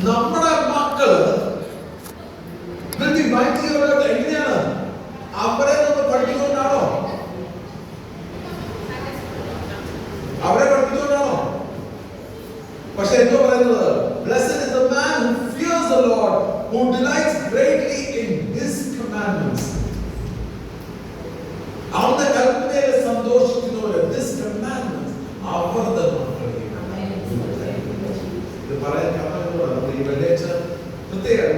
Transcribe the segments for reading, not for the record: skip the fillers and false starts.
നമ്മുടെ മക്കള് എങ്ങനെയാണ്? അവരെ നമ്മൾ പഠിക്കുന്നതുകൊണ്ടാണോ? അവരെ പഠിക്കുന്നതുകൊണ്ടാണോ? പക്ഷെ എന്തോ പറയുന്നത്? Blessed is the man who fears the Lord, who delights greatly in His commandments. അവന്റെ കൽപ്പനയിൽ സന്തോഷിക്കുന്നവര്, this commandment, അവരുടെ മക്കളെ. ഇത് പറയാൻ കാരണം ഈ വെള്ളിയാഴ്ച പ്രത്യേകം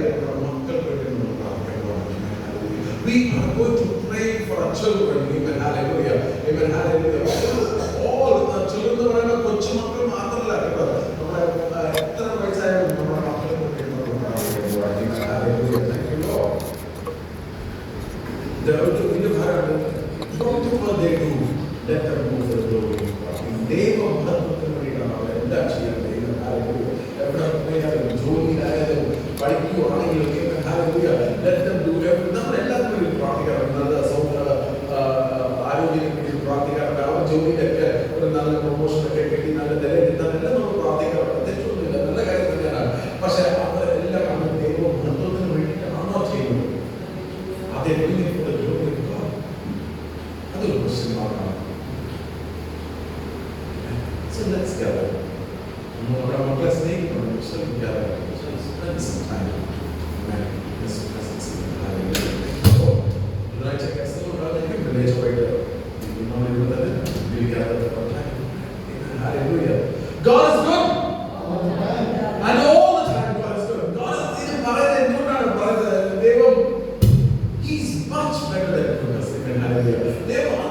മക്കൾക്ക് വേണ്ടി നമ്മൾ പ്രാർത്ഥിക്കണം. We are going to pray for our children. Amen. Hallelujah. Amen. Hallelujah. All the children എന്ന് പറയുമ്പോൾ കൊച്ചു മക്കൾ മാത്രമല്ല കേട്ടോ. നമ്മുടെ എത്ര വയസ്സായാലും നമ്മുടെ മക്കളെ വേണ്ടി നമ്മൾ പ്രാർത്ഥിക്കണം. Amen. Hallelujah. Thank you, Lord. ഇതിന്റെ ഭാഗമാണ് whatever they do, let them move the glory. ദൈവഭക്തത്തിന് വേണ്ടിയിട്ടാണ് അവരെല്ലാം ചെയ്യുന്നത്. എവിടെ പോയാലും ജോലിയിലായാലും പഠിക്കുകയാണെങ്കിലും let them do everything. നമ്മൾ എല്ലാത്തിനും വേണ്ടി പ്രാർത്ഥിക്കാറുണ്ട്. നല്ല ആരോഗ്യത്തിന് വേണ്ടി പ്രാർത്ഥിക്കാറുണ്ട്. അവർ ജോലിയിലൊക്കെ ഒരു നല്ല പ്രൊമോഷനൊക്കെ കിട്ടി നല്ല നില കിട്ടാനെല്ലാം നമ്മൾ പ്രാർത്ഥിക്കാറുണ്ട്. തെറ്റൊന്നുമില്ല, നല്ല കാര്യം തന്നെയാണ്. പക്ഷെ അവരെല്ലാം നമ്മൾ ദൈവഭക്തത്തിന് വേണ്ടിയിട്ടാണോ ചെയ്യുന്നത്? അതെല്ലാം അതൊരു പ്രശ്നമാണ്. So let's gather. നമ്മുടെ മക്കളെ സ്നേഹിക്കണം. ശ്രമിക്കാതെ spend some time. Amen. His presence in the hallelujah. So, tonight I guess the Lord will give the way to you know you that we gather for time. Amen. Hallelujah. God is good. And all the time God is good. God is in the Devam. He's much better than goodness. Amen. Hallelujah. Devam.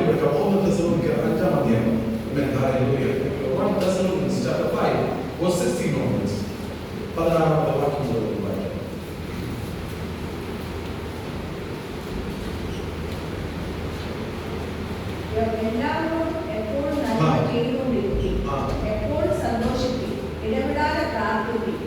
കൊടുക്കാം. 1 Thessalonians 5-ാം അധ്യായം. Hallelujah. 1 Thessalonians chapter 5 verse 16 onwards. 16-ാമത്തെ വാക്യം മുതൽ വായിക്കാം. എല്ലാവരോടും എപ്പോഴും നന്മ ചെയ്തുകൊണ്ടിരിക്കും, എപ്പോഴും സന്തോഷിക്കും, ഇടവിടാതെ പ്രാർത്ഥിക്കും,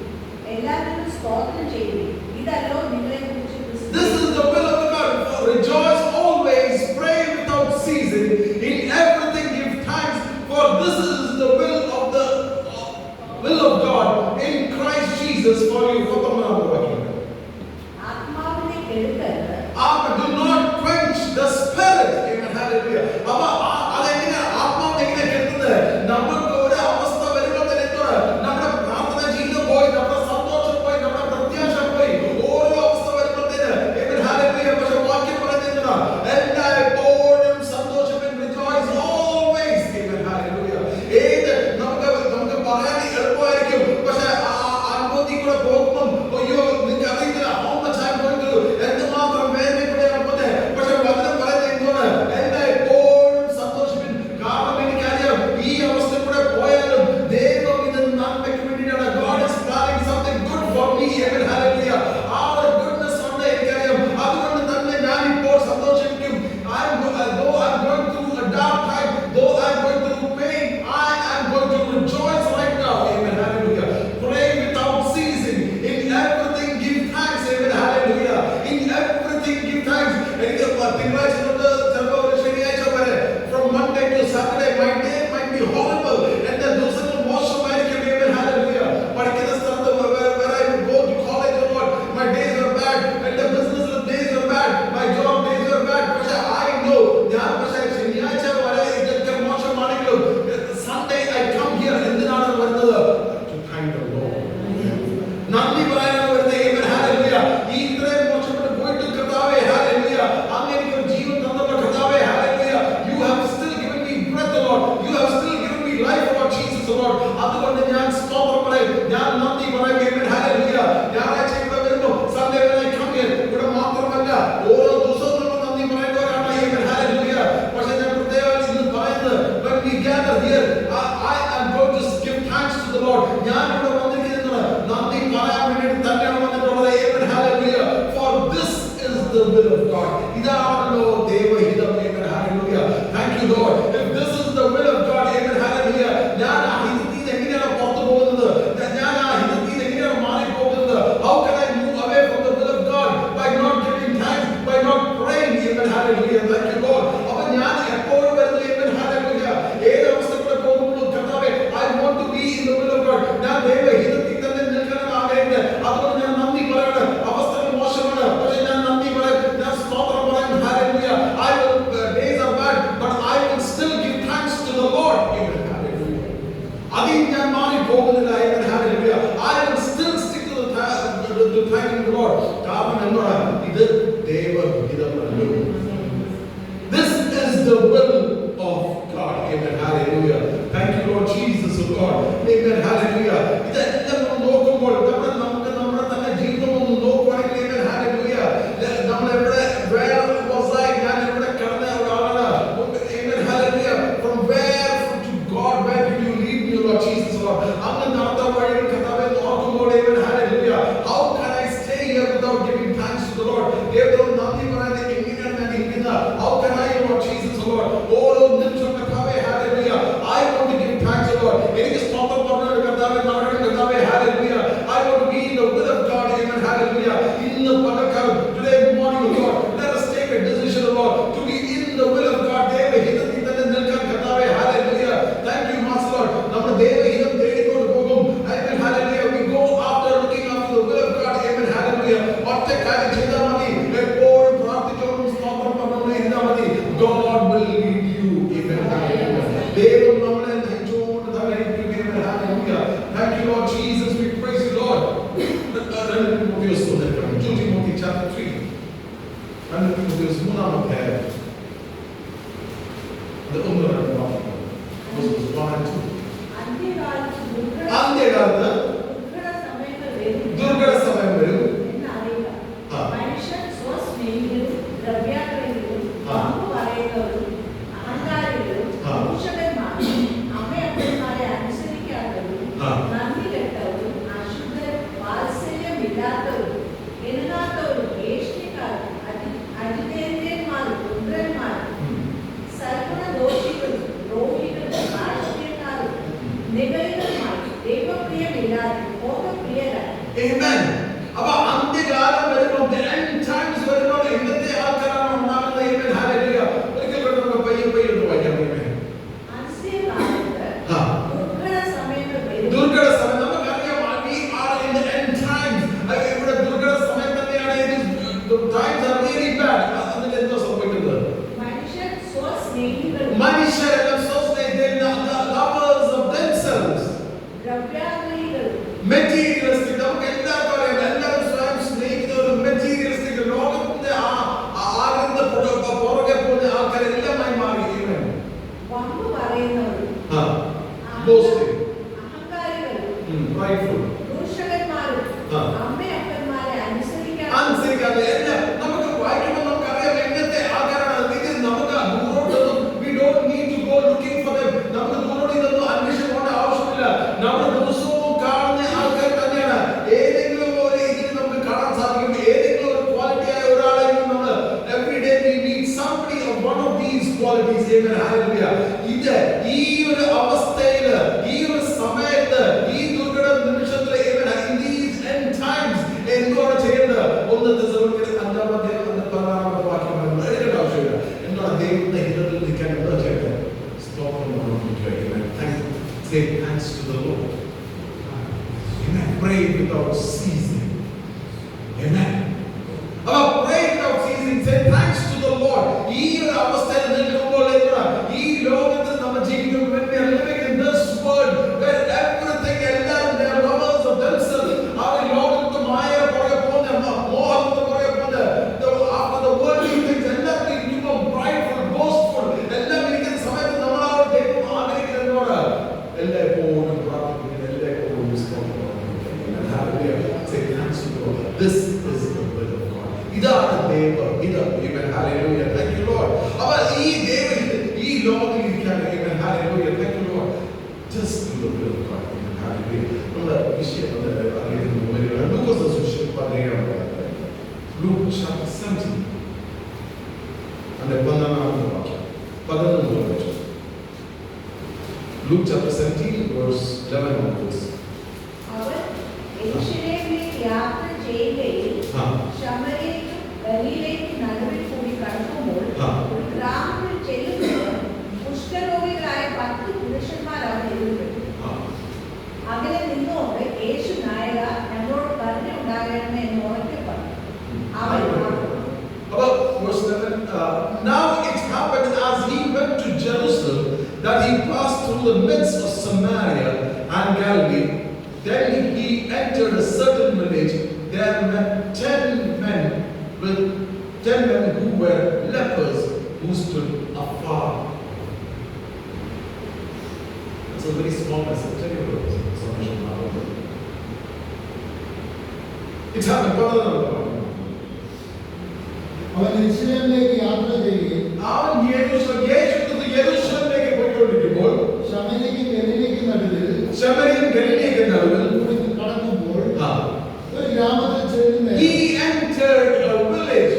എല്ലാവരും സ്തോത്രം ചെയ്യുവിൻ. ഇതല്ലോ നിങ്ങളെ കുറിച്ച് This is the will of God. Rejoice always, pray without ceasing, in everything give thanks, for this is the will of God in Christ Jesus for you. ആത്മാവിനെ കെടുക്കരുത്. Do not quench the spirit. Amen. Hallelujah. Appa adengine ആത്മാവിനെ എങ്ങനെ കെടുത്തുന്നത്? നമുക്ക് ഒരു അവസ്ഥ വരുമ്പോൾ തന്നെ നമ്മുടെ പ്രാർത്ഥന ജീവിതം പോയി, നമ്മുടെ സന്തോഷം പോയി, നമ്മുടെ പ്രത്യാശ പോയി. ഓരോ അവസ്ഥ വരുമ്പോഴത്തേന് Amen. Hallelujah. പക്ഷേ വാക്യം പറയുന്നത് എല്ലായ്പ്പോഴും സന്തോഷിപ്പിൻ, rejoice always. Amen. Hallelujah. ഏത് നമുക്ക് പറയാൻ എളുപ്പമായിരിക്കും, പക്ഷേ അനുഭവത്തിൽ കൂടെ പോകുമ്പോൾ അയ്യോ നിങ്ങൾക്ക് അറിയില്ല how much I'm going to എന്തുമാത്രം വേദനപ്പെടാൻ പോകുന്നത്. പക്ഷേ വചനം പറയുന്നത് എന്താണ്? എല്ലായ്പ്പോഴും സന്തോഷിപ്പിൻ. കാരണം എനിക്കറിയാം ഈ അവസ്ഥ കൂടെ പോയാലും ദൈവം ഇത് നന്മയ്ക്ക് വേണ്ടിയിട്ടാണ്. God is planning something good for me. Amen. Hallelujah. ആ ഒരു goodness ഉണ്ട് എനിക്കറിയാം. അതുകൊണ്ട് തന്നെ ഞാൻ ഇപ്പോൾ സന്തോഷിക്കും. Though I'm going through a dark time, though I'm going through pain, I am going to rejoice right now. Amen. Hallelujah. Pray without ceasing. In everything give thanks. Amen. Hallelujah. In everything give thanks. എനിക്ക് തിങ്കളാഴ്ച തൊട്ട് ചിലപ്പോൾ ഒരു ശനിയാഴ്ച വരെ from Monday to Saturday my day might be horrible. എന്റെ ദിവസങ്ങൾ മോശമായിരിക്കും. Amen. Hallelujah. പഠിക്കുന്ന സ്ഥലത്ത് where I go to college or what, my days are bad. എന്റെ business days are bad. My job days are bad. പക്ഷേ I know ഞാൻ പക്ഷേ ശനിയാഴ്ച വരെ ഇതൊക്കെ മോശമാണെങ്കിലും Sunday I come here. എന്തിനാണ് വരുന്നത്? To thank the Lord. നന്ദി പറയാനാണ് വരുന്നത്. Amen. Hallelujah. ഈ ഇത്രയും മോശപ്പെട്ട് പോയിട്ട് കർത്താവേ Hallelujah. അങ്ങനെ ഒരു ജീവൻ തന്നപ്പോൾ കർത്താവേ Hallelujah. You have still given me breath, Lord. You have still given me life, Lord Jesus, Lord. അതുകൊണ്ട് ഞാൻ സ്തോത്രം പറയും, ഞാൻ നന്ദി പറയും. Amen. Hallelujah. ഞായറാഴ്ച ഇവിടെ വരുമ്പോൾ Sunday when I come here, ഇവിടെ മാത്രമല്ല ഓരോ ദിവസവും നമ്മൾ നന്ദി പറയേണ്ടവരാണ്. Amen. Hallelujah. പക്ഷേ ഞാൻ പ്രത്യേകം ഇന്ന് പറയുന്നത് when we gather here, I am going to give thanks to the Lord. ഞാൻ ഇവിടെ വന്നിരിക്കുന്നത് നന്ദി പറയാൻ വേണ്ടി തന്നെയാണ് വന്നിട്ടുള്ളത്. Amen. Hallelujah. For this is the will of God. ഇതാണല്ലോ ദൈവഹിതം. Amen. Hallelujah. Thank you, Lord. If this is the will of God, Amen. Hallelujah. ഞാൻ ആ ഹിതത്തിൽ എങ്ങനെയാണ് പുറത്തു പോകുന്നത്? ഞാൻ ആ ഹിതത്തിൽ എങ്ങനെയാണ് മാറി പോകുന്നത്? How can I move away from the will of God by not giving thanks, by not praying? Amen. Hallelujah. Thank you, Lord. അപ്പോൾ ഞാൻ എപ്പോഴും വരുന്നത് Amen. Hallelujah. ഏത് അവസ്ഥ കൂടെ പോകുമ്പോഴും കർത്താവേ I want to be in the will of God. ഞാൻ ദൈവഹിതത്തിൽ തന്നെ നിൽക്കണം ആഗ്രഹിക്കുന്നത്. അതുകൊണ്ട് ഞാൻ നന്ദി പറയണം. അവസ്ഥകൾ മോശമാണ്, പക്ഷേ ഞാൻ നന്ദി പറയും, ഞാൻ സ്തോത്രം പറയും. Hallelujah. Days are bad, but I will still give thanks to the Lord. Amen. Hallelujah. അതിൽ ഞാൻ മാറി പോകുന്നില്ല. Amen. Hallelujah. I will still stick to thanking the Lord. കാരണം എന്താണ്? ഇത് ദൈവഹിതമല്ലോ. This is the will of God. Amen. Hallelujah. Thank you, Lord Jesus, oh God. Amen. Hallelujah. ഇതെല്ലാം നമ്മൾ നോക്കുമ്പോൾ നമുക്ക് നമ്മുടെ തന്നെ ജീവിതം ഒന്ന് നോക്കുവാണെങ്കിൽ Amen. Hallelujah. നമ്മളെവിടെ where was I? ഞാൻ എവിടെ കിടന്ന ഒരാളാണ്. Amen. Hallelujah. From where to God, where did you lead me, Lord Jesus, Lord? അങ്ങ് നടത്ത വഴിയിൽ കർത്താവേ നോക്കുമ്പോൾ Amen. Hallelujah. How can I stay here without giving thanks to the Lord? ദൈവത്തോട് നന്ദി പറയാതെ എങ്ങനെയാണ് ഞാൻ ഇരിക്കുന്നത്? How can I, Lord Jesus, Lord? ഓരോ നിമിഷം കർത്താവേ Hallelujah. I want to give thanks to Lord. എനിക്ക് സ്തോത്രം പറഞ്ഞുകൊണ്ട് കർത്താവേ നടക്കണം കർത്താവേ Hallelujah. I want to be in the will of God. Amen. Hallelujah. ഇന്ന് പകൽക്കാലം today morning, Lord, let us take a decision, Lord, to be in the will of God. ദൈവഹിതത്തിൽ തന്നെ നിൽക്കാൻ കർത്താവേ Hallelujah. Thank you, Master Lord. നമ്മൾ ദൈവഹിതം തേടിക്കൊണ്ട് പോകും. Amen. Hallelujah. We go after looking after the will of God. Amen. Hallelujah. ഒറ്റ കാര്യം ചെയ്താൽ മതി. എപ്പോഴും പ്രാർത്ഥിച്ചോളും സ്തോത്രം പറഞ്ഞുകൊണ്ട് ഇരുന്നാൽ മതി. God will lead you. Amen. Hallelujah. ദൈവം നമ്മളെ നയിച്ചുകൊണ്ട് തന്നെ ഇരിക്കും. Amen. Hallelujah. Thank you, Lord Jesus. We praise you, Lord. 2 Timothy chapter 3. 2 Timothy 3-ാം അധ്യായം. അത് 1-2 വാക്യങ്ങൾ. Verses 1 and 2. അന്ത്യകാലത്ത് ദുർഘട സമയം വരും. മനുഷ്യൻ സ്വസ്നേഹികളും ദ്രവ്യാഗ്രഹികളും പങ്കുപറയുന്നവരും Amen. അപ്പൊ അന്ത്യകാലം വരുമ്പോൾ the end times വരുമ്പോൾ എങ്ങനത്തെ ആൾക്കാരാണ് ഉണ്ടാകുന്നത്? Amen. Hallelujah. ഒരിക്കൽ കൂടെ നമുക്ക് പയ്യെ പയ്യെ ഒന്ന് വായിക്കാം. Amen. ദുർഘട സമയം നമുക്കറിയാം. We are in the end times. ഇവിടെ ദുർഘട സമയം തന്നെയാണ്. The times are really bad. അതിന് എന്തോ സംഭവിക്കുന്നത്? മനുഷ്യരെല്ലാം lovers of themselves. Materialistic. നമുക്ക് എല്ലാവർക്കും അറിയാം. എല്ലാവരും സ്വയം സ്നേഹിക്കുന്ന ഒരു materialistic ലോകത്തിന്റെ ആനന്ദ പുറകെ പോകുന്ന ആൾക്കാരെല്ലാമായി മാറി. Boasting. Prideful. അനുസരിക്കാതെ എല്ലാം നമുക്ക് വായിക്കുമ്പോൾ നമുക്കറിയാം എങ്ങനത്തെ ആൾക്കാരാണ്. ഇത് നമുക്ക് ദൂരോട്ടൊന്നും we don't need to go looking for them. നമുക്ക് ദൂരോട്ട് ഇതൊന്നും അന്വേഷിച്ച് പോകേണ്ട ആവശ്യമില്ല. നമ്മൾ ദിവസവും കാണുന്ന ആൾക്കാർ തന്നെയാണ്. ഏതെങ്കിലും ഒരു ഇതിൽ നമുക്ക് കാണാൻ സാധിക്കും. ഏതെങ്കിലും ഒരു ക്വാളിറ്റി ആയ ഒരാളെ നമ്മൾ every day we meet somebody of one of these qualities. Amen. Hallelujah. ഇത് ഈ ഒരു അവസ്ഥയിൽ ഈ ഒരു സമയത്ത് ഈ ദുർഘട നിമിഷത്തിൽ in these end times എന്താണ് ചെയ്യേണ്ടത്? 1 തെസ്സലോനിക്കർ 5-ാം വാക്യം എടുക്കേണ്ട ആവശ്യമില്ല. എന്താണ് ദൈവത്തിന്റെ ഹിതത്തിൽ നിൽക്കാൻ എന്താ ചെയ്യേണ്ടത്? സ്തോത്രം say thanks to the Lord. Amen. Pray without ceasing. Amen. Pray without ceasing. Say thanks to the Lord. ഈ ഒരു അവസ്ഥയിൽ നിൽക്കുമ്പോൾ ഈ ലോകത്തിൽ നമ്മൾ ജീവിക്കുമ്പോൾ when we are living in this world where everything എല്ലാവരും they are lovers of themselves. ആ ലോകത്തെ മായ പുറകെ പോകുന്ന മോഹത്തിന്റെ പുറകെ പോകുന്ന after the worldly things എല്ലാവരും ഇരിക്കുമ്പോൾ prideful, boastful എല്ലാം ഇരിക്കുന്ന സമയത്ത് നമ്മൾ ആ ദൈവം ആഗ്രഹിക്കുന്നതിനോട് എല്ലായ്പ്പോഴും പ്രാർത്ഥിക്കുന്ന എല്ലായ്പ്പോഴും say thanks to the Lord. This is the will of God. ഇതാണ് ദൈവം. Amen. Hallelujah. Thank you Lord. അപ്പോൾ ഈ ദൈവം ഈ ലോകത്തിൽ ഇരിക്കാൻ Amen. Hallelujah. Thank you Lord. Just do the will of God. Amen. Hallelujah. നമ്മുടെ വിഷയം അറിയുന്ന ലൂക്കോസ് സുവിശേഷം 17 Luke chapter 17 and 11 വാക്യം 11 വാക്യം Luke chapter 17 verse 11 onwards. അവർ യെരൂശലേമിലേക്ക് യാത്ര ചെയ്യുകയിൽ ശമര്യയിലും ഗലീലയ്ക്കും നടുവിൽ കൂടി കടക്കുമ്പോൾ ഒരു ഗ്രാമത്തിൽ ചെല്ലുമ്പോൾ കുഷ്ഠരോഗികളായ 10 പുരുഷന്മാർ അവിടെ എതിർപ്പെട്ടു. അകലെ നിന്നുകൊണ്ട് യേശു നായക ഞങ്ങളോട് കരുണയുണ്ടാകണമേ എന്ന് ഉറക്കെ പറഞ്ഞു. Now it happened as he went to Jerusalem that he passed through the midst of Samaria and Galilee. Then he entered a certain village. There met 10 men who were lepers who stood afar. It's a very small message. Tell you about it. It happened. അവൻ യെരൂശലേമിലേക്ക് യാത്ര ചെയ്യുകയും യെരൂശലേമിലേക്ക് പോയിക്കൊണ്ടിരിക്കുമ്പോൾ ശമര്യയ്ക്കും ഗലീലയ്ക്കും നടുവിൽ കടക്കുമ്പോൾ ഒരു ഗ്രാമത്തിൽ ചെല്ലുന്ന he entered a village.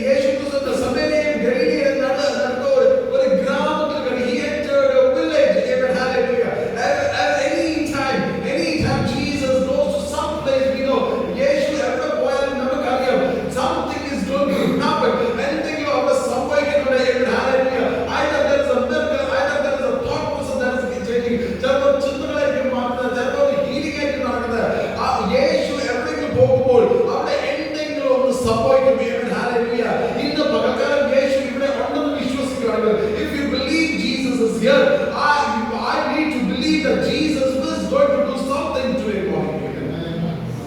യേശു ക്രിസ്തു ശമര്യയും ഗലീലയും നടന്ന ഒരു ഗ്രാമത്തിൽ he entered a village. Amen. Hallelujah. Anytime Jesus goes to some place, we know യേശു എവിടെ പോയാലും നമുക്കറിയാം something is going to happen. എന്തെങ്കിലും അവിടെ സംഭവിക്കുന്നുണ്ട്. Amen. Hallelujah. Either there is a miracle, either there is a thought process that is changing. ചിലപ്പോൾ ചിന്തകളായിരിക്കും മാറുന്നത്, ചിലപ്പോൾ healing ആയിരിക്കും നടക്കുന്നത്. യേശു എവിടെയെങ്കിലും പോകുമ്പോൾ അവിടെ എന്തെങ്കിലും ഒന്ന് സംഭവിക്കും. Amen. Hallelujah. ഇന്ന് പകൽക്കാലം യേശു ഇവിടെ ഉണ്ടെന്ന് വിശ്വസിക്കുകയാണെങ്കിൽ if you believe Jesus is here, I need to believe that Jesus is going to do something today morning.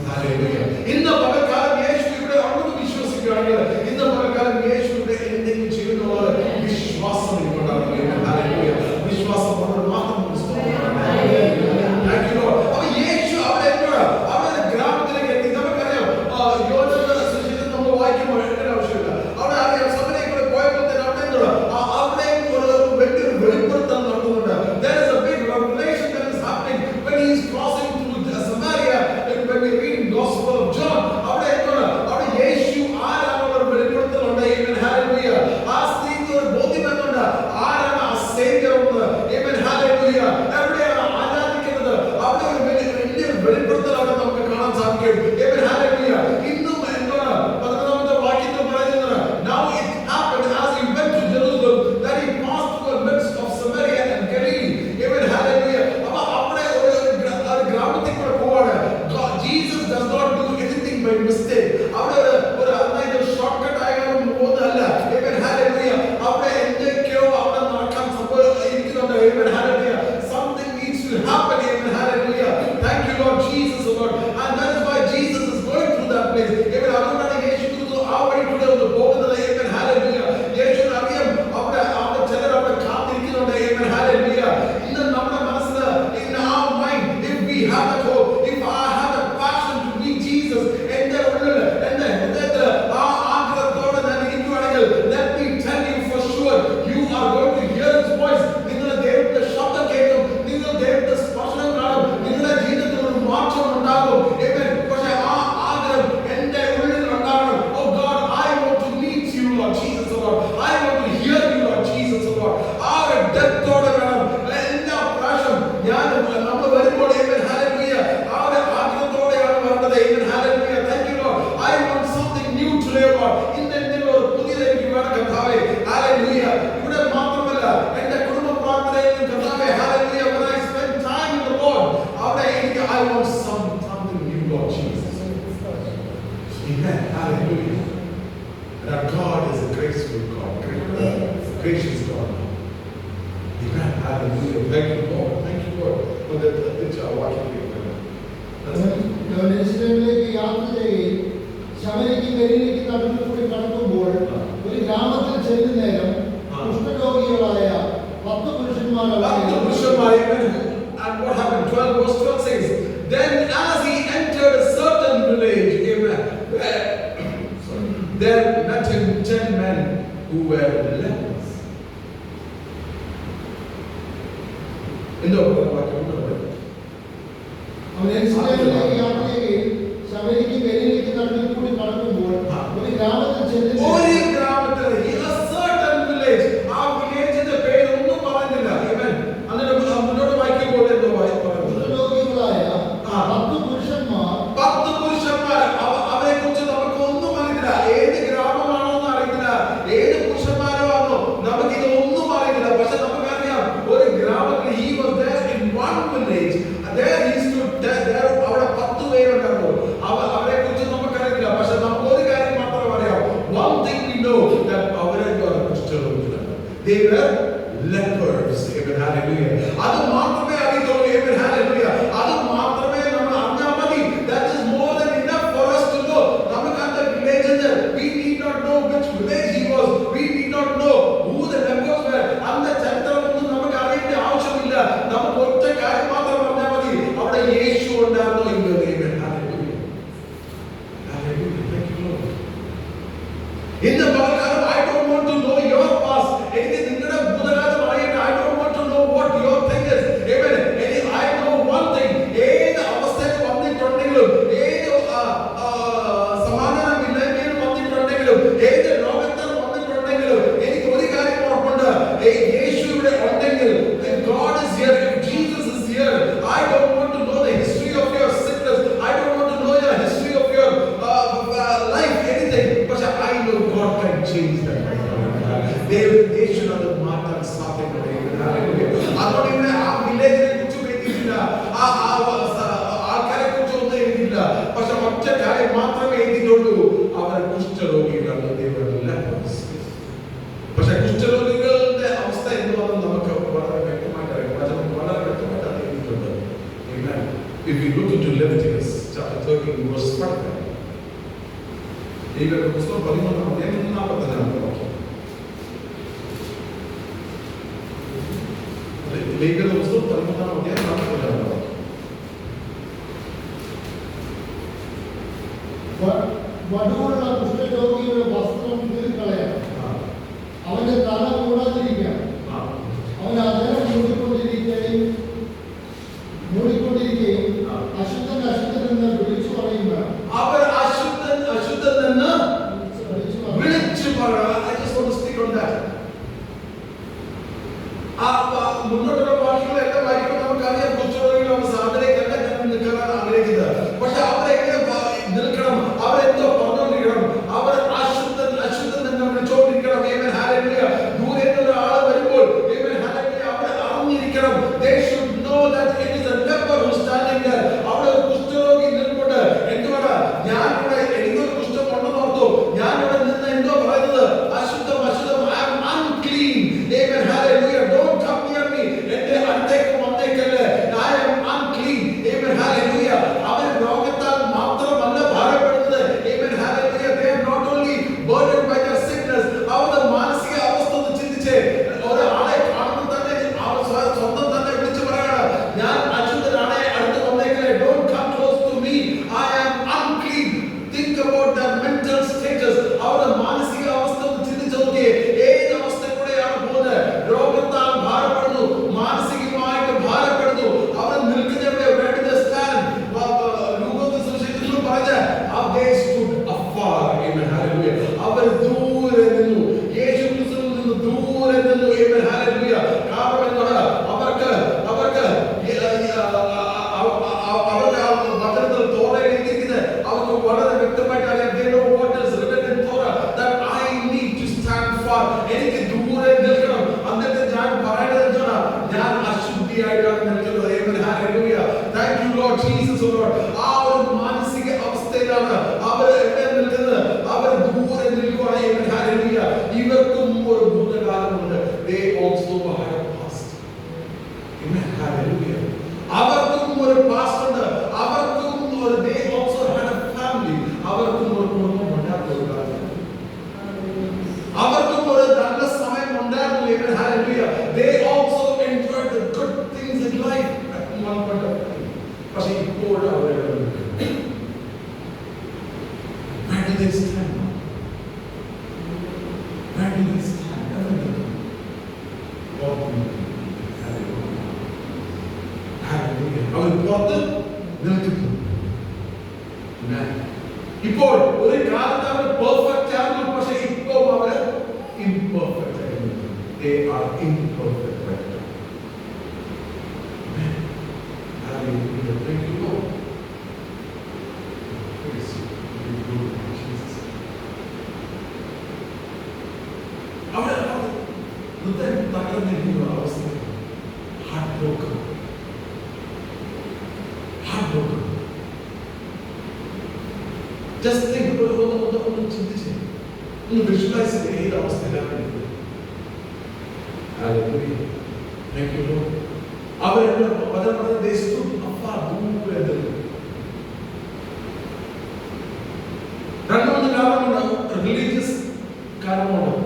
Hallelujah. ഇന്ന് പകൽക്കാലം യേശു ഇവിടെ ഉണ്ടെന്ന് വിശ്വസിക്കുകയാണെങ്കിൽ ഇന്ന് പകൽക്കാലം യേശു ഇവിടെ എന്തെങ്കിലും ചെയ്യുന്നുള്ള വിശ്വാസം ഉണ്ടാകും. Hallelujah. വിശ്വാസം കൊണ്ട് മാത്രം Thank you Lord. അപ്പോൾ യേശു അവിടെ ഗ്രാമത്തിലേക്ക് എത്തി. നമുക്കറിയാം യോഹന്നാന്റെ സുവിശേഷം നമ്മൾ വായിക്കുമ്പോൾ എടുക്കേണ്ട ആവശ്യമില്ല. അവിടെ അറിയാം സമരയിൽ കൂടെ പോയപ്പോൾ തന്നെ അവിടെ ഒരു വലിയൊരു വെളിപ്പെടുത്തൽ നടക്കുന്നുണ്ട്. There is a big revelation that is happening when he is crossing through Samaria. When we read Gospel of John, അവിടെ യേശു ആരാണെന്നുള്ള വെളിപ്പെടുത്തൽ gracious God. Amen. Hallelujah. Thank you, Lord. Thank you, Lord, for the watching you. അവൻ യെരൂശലേമിലേക്ക് യാത്ര ചെയ്യുകയും ശമര്യയ്ക്കും ഗലീലയ്ക്കും നടുവിൽ കൂടി കടക്കുമ്പോൾ ഒരു ഗ്രാമത്തിൽ ചെല്ലും നേരം കുഷ്ഠരോഗികളായ 10 പുരുഷന്മാർ And what happened? 12 verse 12 says, then as he entered a certain village, amen, there met him 10 men who were lepers. അവൻ യെരൂശലേമിലേക്ക് യാത്ര ചെയ്യുകയും ശമര്യയ്ക്കും ഗലീലയ്ക്കും നടുവിൽ കൂടി കടക്കുമ്പോൾ ഒരു ഗ്രാമത്തിൽ ചെല്ലും They were lepers. Amen. Hallelujah. Adu maatrame adithollu. Amen. Hallelujah. Adu maatrame nammal arnamadi. That is more than enough for us to know. Namak and the village, we need not know which village he was. We need not know who the lepers were. And the charithram onnu namak ariyinte avashyamilla. Namak otta karyam maatram arnamadi. Avade Yeshu undarno illo. Amen. Hallelujah. Hallelujah. Thank you, Lord. In the Bhagavad, I don't want to know your past. I don't want to know what your thing is. Amen. I know one thing. God is here. If Jesus is here, I don't want to know the history of your sickness. I don't want to know your history of your life, anything. But I know God can change that. They should have the matter something. Hallelujah. I don't even have village kuchu bedilla. Aakare kuchu onnu edilla. Pasha otta kare maatrame edilollu. Avaru kushthrogigalu devaru lepers. Pasha kushthrogigalude avastha ennu adu namakku valare vyaktamaayi vachanam valare vyaktamaayi edilundu. Amen. If we look into Leviticus chapter 13 verse 45. Leviticus പുസ്തകം 13 അധ്യായം 45 വാക്യം. ലേഖന പുസ്തകം 13 അധ്യായം 45 വാക്യം. വടുവുള്ള കുഷ്ഠരോഗിയുടെ വസ്ത്രം കീറിക്കളയാം, അവന്റെ തല മൂടാതിരിക്കാം, അവൻ അതിനെ മൂടിക്കൊണ്ടിരിക്കുകയും അശുദ്ധൻ അശുദ്ധനെന്ന് വിളിച്ചു പറയുമ്പോൾ അവർ അശുദ്ധനെന്ന് വിളിച്ചു പറയുക. I just want to stick on that. മുന്നോട്ടുള്ള ഭാഷകളെല്ലാം വായിക്കുമ്പോൾ നമുക്കറിയാം കുഷ്ഠരോഗികൾ അവർ സാധനയ്ക്കല്ല ഞാൻ നിൽക്കാൻ ആഗ്രഹിക്കുന്നത്. പക്ഷെ അവരെങ്ങനെ നിൽക്കണം, അവരെന്തോ പറഞ്ഞുകൊണ്ടിരിക്കണം, അവർ അശുദ്ധൻ എന്ന് വിളിച്ചുകൊണ്ടിരിക്കണം. Amen. Hallelujah. ദൂരെ നിന്ന് ആൾ വരുമ്പോൾ Amen. Hallelujah. അവർ അറിഞ്ഞിരിക്കണം. They should know that it is a leper who is standing there. അവിടെ ഒരു കുഷ്ഠരോഗി നിൽപ്പുണ്ട്. എന്തുവാണ് ഞാനിവിടെ എനിക്കൊരു കുഷ്ഠം ഉണ്ടെന്ന് ഓർത്തു. ഞാനിവിടെ നിന്ന് എന്തോ പറയുന്നത് അശുദ്ധം I am unclean. Amen. Hallelujah. Don't come near me. എന്റെ അടുത്തേക്ക് വന്നേക്കല്ലേ. I am unclean. Amen. Hallelujah. അവർ രോഗത്താൽ മാത്രമല്ല ഭാരപ്പെടുന്നത്. Amen. Hallelujah. They are not only burdened by their sickness. Our they also had a past. Amen. Hallelujah. അവർക്കും ഒരു past ഉണ്ട്. അവർക്കും ഒരു they also had a family. അവർക്കും ഒരു കുടുംബം ഉണ്ടായിരുന്നു. അവർക്കും ഒരു നല്ല സമയം ഉണ്ടായിരുന്നു. Amen. Hallelujah. They also enjoyed the good things in life at one point of time. പക്ഷേ ഇപ്പോൾ അവർ where do they stand now? Where do they stand? അവർ പുറത്ത് നിൽക്കുന്നു. ഇപ്പോൾ ഒരു കാലത്ത് അവർ പെർഫെക്റ്റ് ആയിരുന്നു, പക്ഷേ ഇപ്പോൾ അവർ imperfect ആയിരുന്നു. They are imperfect right now. Hallelujah. Thank you, Lord. Praise you. Jesus. അവർ ഹൃദയം തകർന്നിരിക്കുന്ന അവസ്ഥ, ഹാർട്ട് ബ്രോക്കൺ. Just think, ഒന്ന് ചിന്തിച്ച്, ഒന്ന് വിഷ്വലൈസ് ചെയ്ത് ഏത് അവസ്ഥയിലാണ്. Hallelujah. Thank you, Lord. അവരുടെ they stood afar, ദൂരെ നിന്നു. രണ്ടാമത്തെ കാരണമുണ്ട്, റിലീജിയസ് കാരണമുണ്ട്.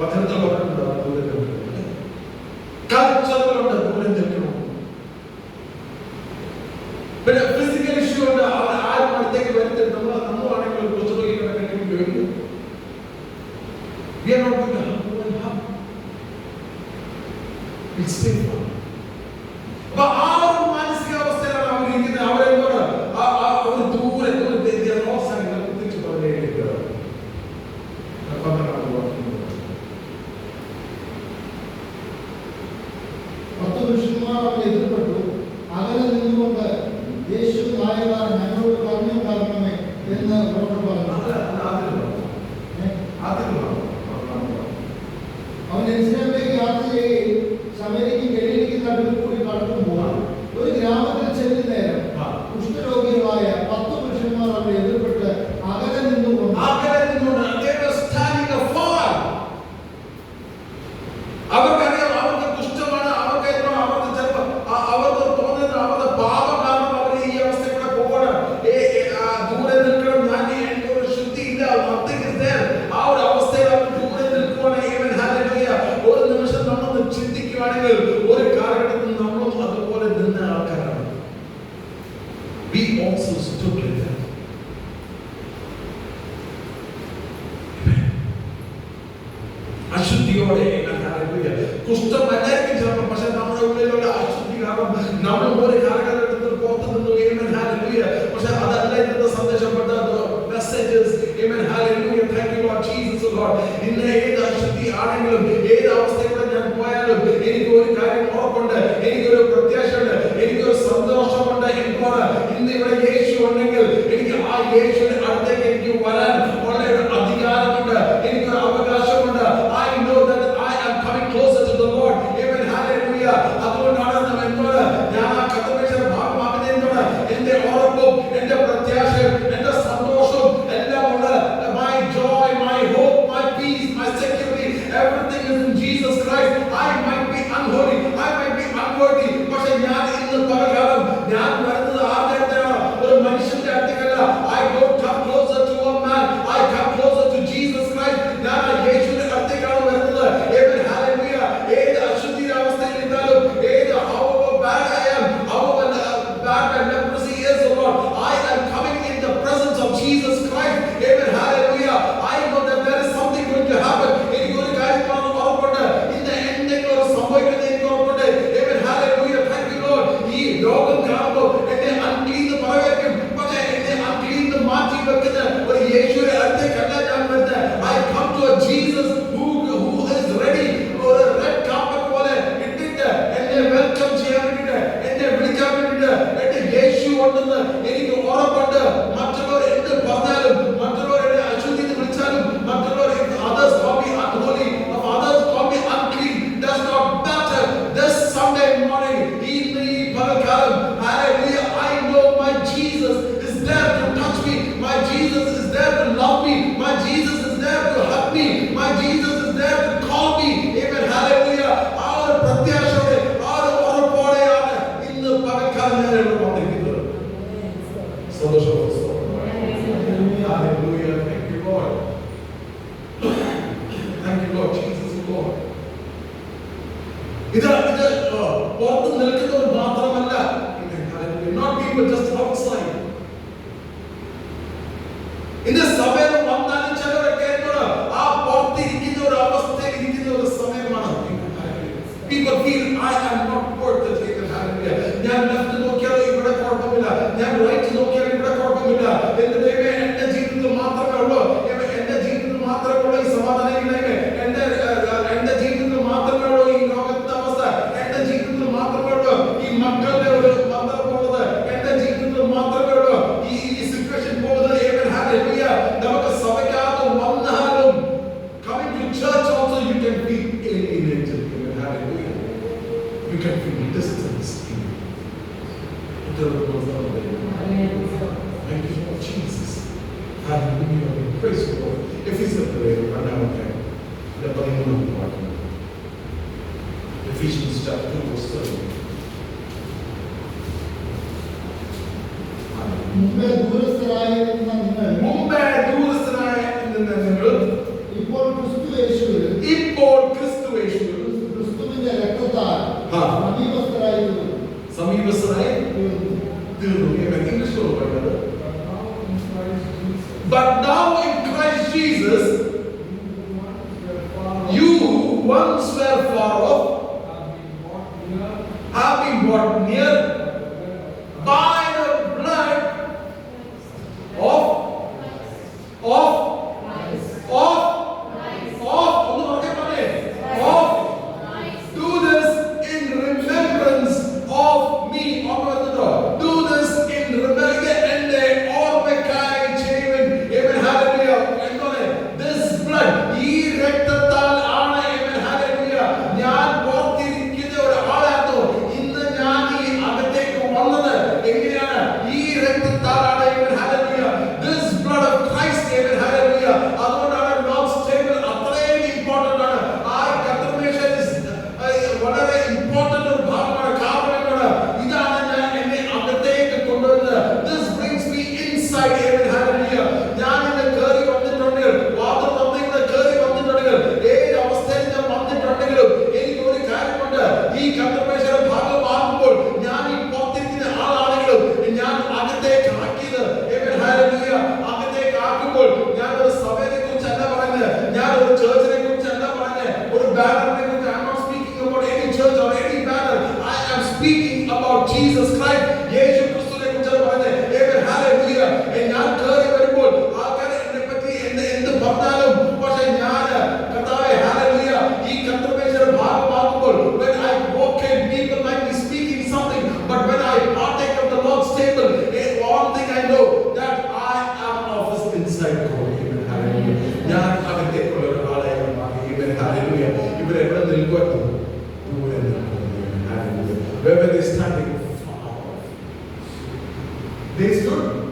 വചനത്തിലുണ്ട് ദൂരെ നിൽക്കുന്നു. കൾച്ചറിലുണ്ട് ദൂരെ നിൽക്കുന്നു. പിന്നെ ഫിസിക്കൽ ഇഷ്യൂ ഉണ്ട്. അവർ ആരും അടുത്തേക്ക് വരുന്നത് നമ്മളാണെങ്കിൽ ഒരു പുസ്തകം we are not going to hug. It's painful. അപ്പൊ ആ ഒരു മാനസികാവസ്ഥയിലാണ് അവർ ഇരിക്കുന്നത്. അവരെന്താണ് അവർ ദൂരെ പ്രത്യേകിച്ച് പറഞ്ഞേക്ക് 10 പുരുഷന്മാർ അവനെ എതിർപ്പെട്ടു. അകലെ നിന്നുകൊണ്ട് യേശു നായകൻ ഞങ്ങളോട് പറഞ്ഞു തരണമേ എന്ന് അവരോട് പറഞ്ഞു. അവൻ യെരൂശലേമിലേക്ക് യാത്ര ചെയ്യുകയും ശമര്യയ്ക്കും ഗലീലയ്ക്കും നടുവിൽ കൂടി കടക്കുമ്പോൾ ഒരു ഗ്രാമത്തിൽ ചെല്ലുന്ന നേരം കുഷ്ഠരോഗികളായ 10 പുരുഷന്മാർ അവനെ എതിർപ്പെട്ട് അകലെ നിന്നുകൊണ്ട് അവർക്കറിയാം അവർക്ക് കുഷ്ഠമാണ്. അവർക്ക് ചിലപ്പോൾ അവർക്ക് തോന്നുന്നത് അവരുടെ പാപം കാരണം അവർ ഈ അവസ്ഥയിലൂടെ പോകണം. ദൂരെ നിൽക്കണം. ഞാൻ എനിക്ക് ഒരു ശുദ്ധിയില്ല. ആ ഒരു അവസ്ഥയിൽ അവർ ദൂരെ നിൽക്കുവാണ്. ഒരു നിമിഷം നമ്മളൊന്ന് ചിന്തിക്കുകയാണെങ്കിൽ ഒരു കാലഘട്ടത്തിൽ നമ്മളും അതുപോലെ നിന്ന ആൾക്കാരാണ്. We also stood like that. അശുദ്ധിയോടെ കുഷ്ഠം എല്ലാവർക്കും ചിലപ്പോൾ, പക്ഷെ നമ്മുടെ ഉള്ളിലുള്ള അശുദ്ധി കാരണം നമ്മൾ ഒരു കാലഘട്ടത്തിൽ പുറത്തു നിന്നു. പക്ഷെ അതല്ല ഇന്നത്തെ സന്ദേശപ്പെട്ട messages. Thank you Lord Jesus, Lord. ഇന്ന് ഏത് അശുദ്ധി ആണെങ്കിലും ഏത് അവസ്ഥയിലൂടെ ഞാൻ പോയാലും എനിക്ക് ഒരു കാര്യം ഉറപ്പുണ്ട്, എനിക്കൊരു പ്രത്യാശയുണ്ട്, എനിക്കൊരു സന്തോഷമുണ്ട്. എന്താണ് ഇന്ന് ഇവിടെ യേശു ഉണ്ടെങ്കിൽ എനിക്ക് ആ യേശുവിന്റെ അടുത്തേക്ക് എനിക്ക് വരാൻ വളരെ അധികാരമുണ്ട്, എനിക്കൊരു അവകാശമുണ്ട്. I know that I am coming closer to the Lord. Amen. Hallelujah. അതുകൊണ്ടാണ് നമ്മൾ എന്താണ് ഞാൻ ആ കഥയുടെ ഭാഗമാകുന്നത്. എന്താണ് എന്റെ ഉറപ്പും എന്റെ പ്രത്യാശയും എന്റെ സന്തോഷവും എല്ലാം ഉണ്ട്. My joy, my hope, my peace, my security, everything is in Jesus Christ. I might be unholy, I might be unworthy, പക്ഷേ ഞാൻ ഇന്ന് പകൽക്കാലം ഞാൻ വരുന്നത് ആരുടെ ഇത് പുറത്ത് നിൽക്കുന്നവർ മാത്രമല്ല. Not people just outside. ഇന്ന് സഭയിൽ വന്നാലും ചിലരൊക്കെ ആ പുറത്തിരിക്കുന്ന ഒരു അവസ്ഥയിൽ ഇരിക്കുന്ന ഒരു സമയമാണ്. People feel I am not worth it. ഞാൻ ലെഫ്റ്റ് നോക്കിയാൽ ഇവിടെ കുഴപ്പമില്ല, ഞാൻ റൈറ്റ് നോക്കിയാൽ ഇവിടെ കുഴപ്പമില്ല. എന്റെ ദൈവമേ, എന്റെ ജീവിതത്തിൽ മാത്രമേ ഉള്ളൂ, എന്റെ ജീവിതത്തിൽ മാത്രമേ ഉള്ളൂ ഈ സമാധാനമില്ലായ്മ, എന്റെ ജീവിതത്തിൽ മാത്രമേ ഉള്ളൂ ഈ ലോകത്തിന്റെ അവസ്ഥ, എന്റെ ജീവിതത്തിൽ മാത്രമേ ഉള്ളൂ ഈ മക്കളുടെ ഒരു മന്ത്രമുള്ളത്, എന്റെ ജീവിതത്തിൽ മാത്രമേ ഉള്ളൂ ഈ സിറ്റുവേഷൻ പോകുന്നത്. നമുക്ക് സഭയ്ക്കകത്ത് വന്നാലും coming to church also you can feel alienated. You can feel distance. Thank you for Jesus. Hallelujah. Praise the Lord. If he's the prayer, run out there. The Bible part. Ephesians chapter 2 verse 30. മുമ്പേ ദൂരസ്ഥരായിരുന്ന നിങ്ങൾ ഇപ്പോൾ ക്രിസ്തുയേശുവിൽ ക്രിസ്തുവിന്റെ രക്തത്താൽ സമീപസ്ഥരായി തീർന്നു. ഇംഗ്ലീഷിൽ പറയുന്നത് But now in Christ Jesus, you who once were far off have been brought near by the blood of do this in remembrance of me. Do this in remembrance. This blood,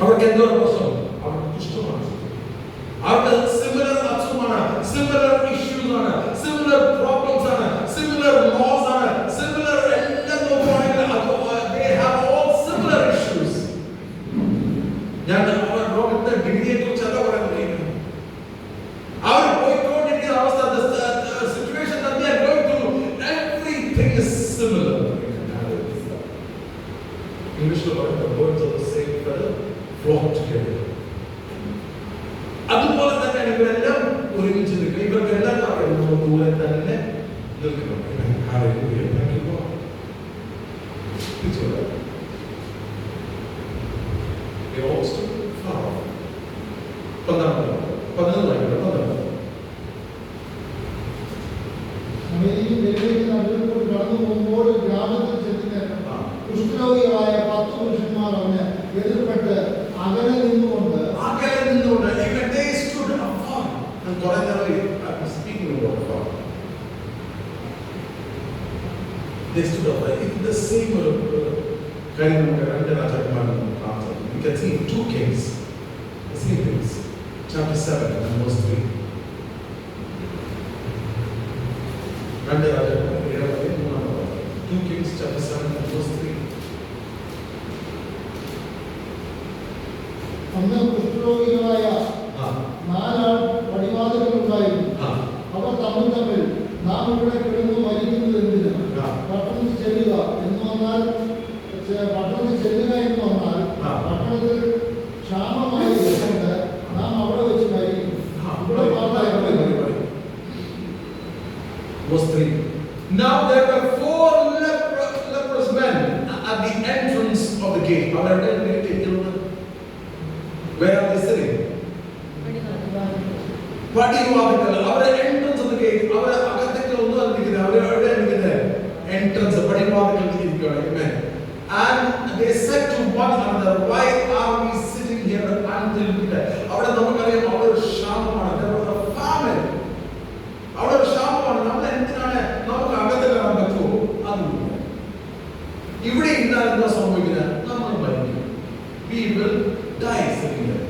Our അവർക്ക് എന്തോ പ്രശ്നം, അവർക്ക് കുഷ്ഠമാണ്, അവർക്ക് similar അസുഖമാണ്, similar issues ആണ്, similar problems ആണ്, similar loss ആണ്, similar എല്ലാം നോക്കുകയാണെങ്കിൽ they have all similar issues. ഞാൻ രോഗത്തെ ഡിഗ്രിയെ കുറിച്ചല്ല പറയുന്നത്. അവർ പോയിക്കൊണ്ടിരിക്കുന്ന അവസ്ഥ, situation that they are going through, everything is similar. English the words of the same feather flock together. അതുപോലെ തന്നെയാണ് ഇവരെല്ലാം ഒരുമിച്ച് നിൽക്കുക. ഇവർക്കെല്ലാം അറിയുന്നത് ദൂരെ തന്നെ നിൽക്കണം. അമേരിക്കൻ ഗലീലയ്ക്ക് നടുവിൽ കൂടി കടന്നു പോകുമ്പോൾ ഗ്രാമത്തിൽ ചെന്നിട്ട് കുഷ്ഠരോഗികളായ 10 പുരുഷന്മാർ അവന് എതിർപ്പെട്ട് അകലെ നിന്നുകൊണ്ട് even they stood afar. And I'm speaking about afar. They stood afar. It's the same kind of we can see in 2 Kings the same things. Chapter 7 and verse 3. Randa Rajakumar 2 Kings chapter 7 and verse 3. അന്ന് കുഷ്ഠരോഗികളായ 4 ആൾ പടിവാതിലുണ്ടായിരുന്നു. അവർ തമ്മിൽ നാം ഇവിടെ കിടന്ന് മരിക്കുന്നത് എന്തിന്? പട്ടണത്തിൽ ചെല്ലുക എന്ന് വന്നാൽ പട്ടണത്തിൽ ക്ഷാമമായതുകൊണ്ട് നാം അവിടെ വെച്ച് മരിക്കും. ഇവിടെ Verse 3. Now there were 4 leprous men at the entrance of the gate. Where are they sitting? പടിവാതിൽക്കൽ. അവരുടെ entrance of the gate. അവരുടെ അകത്തേക്ക് ഒന്നും ഇരിക്കുന്നത്. അവരുടെ ഇരിക്കുന്നത് entrance പടിവാതിൽക്കൽ ഇരിക്കുകയാണ്. Amen. And they said to one another, why are we sitting here until midnight? അവിടെ നമുക്കറിയാം അവിടെ ഒരു ക്ഷാമമാണ്. There was a famine. അവിടെ ഒരു ക്ഷാമമാണ്. നമ്മൾ എന്തിനാണ് നമുക്ക് അകത്ത് കയറാൻ പറ്റുമോ? അതുമില്ല. ഇവിടെ ഇരുന്നാൽ എന്താ സംഭവിക്കുന്നത്? നമ്മൾ മരിക്കും. We will die sitting there.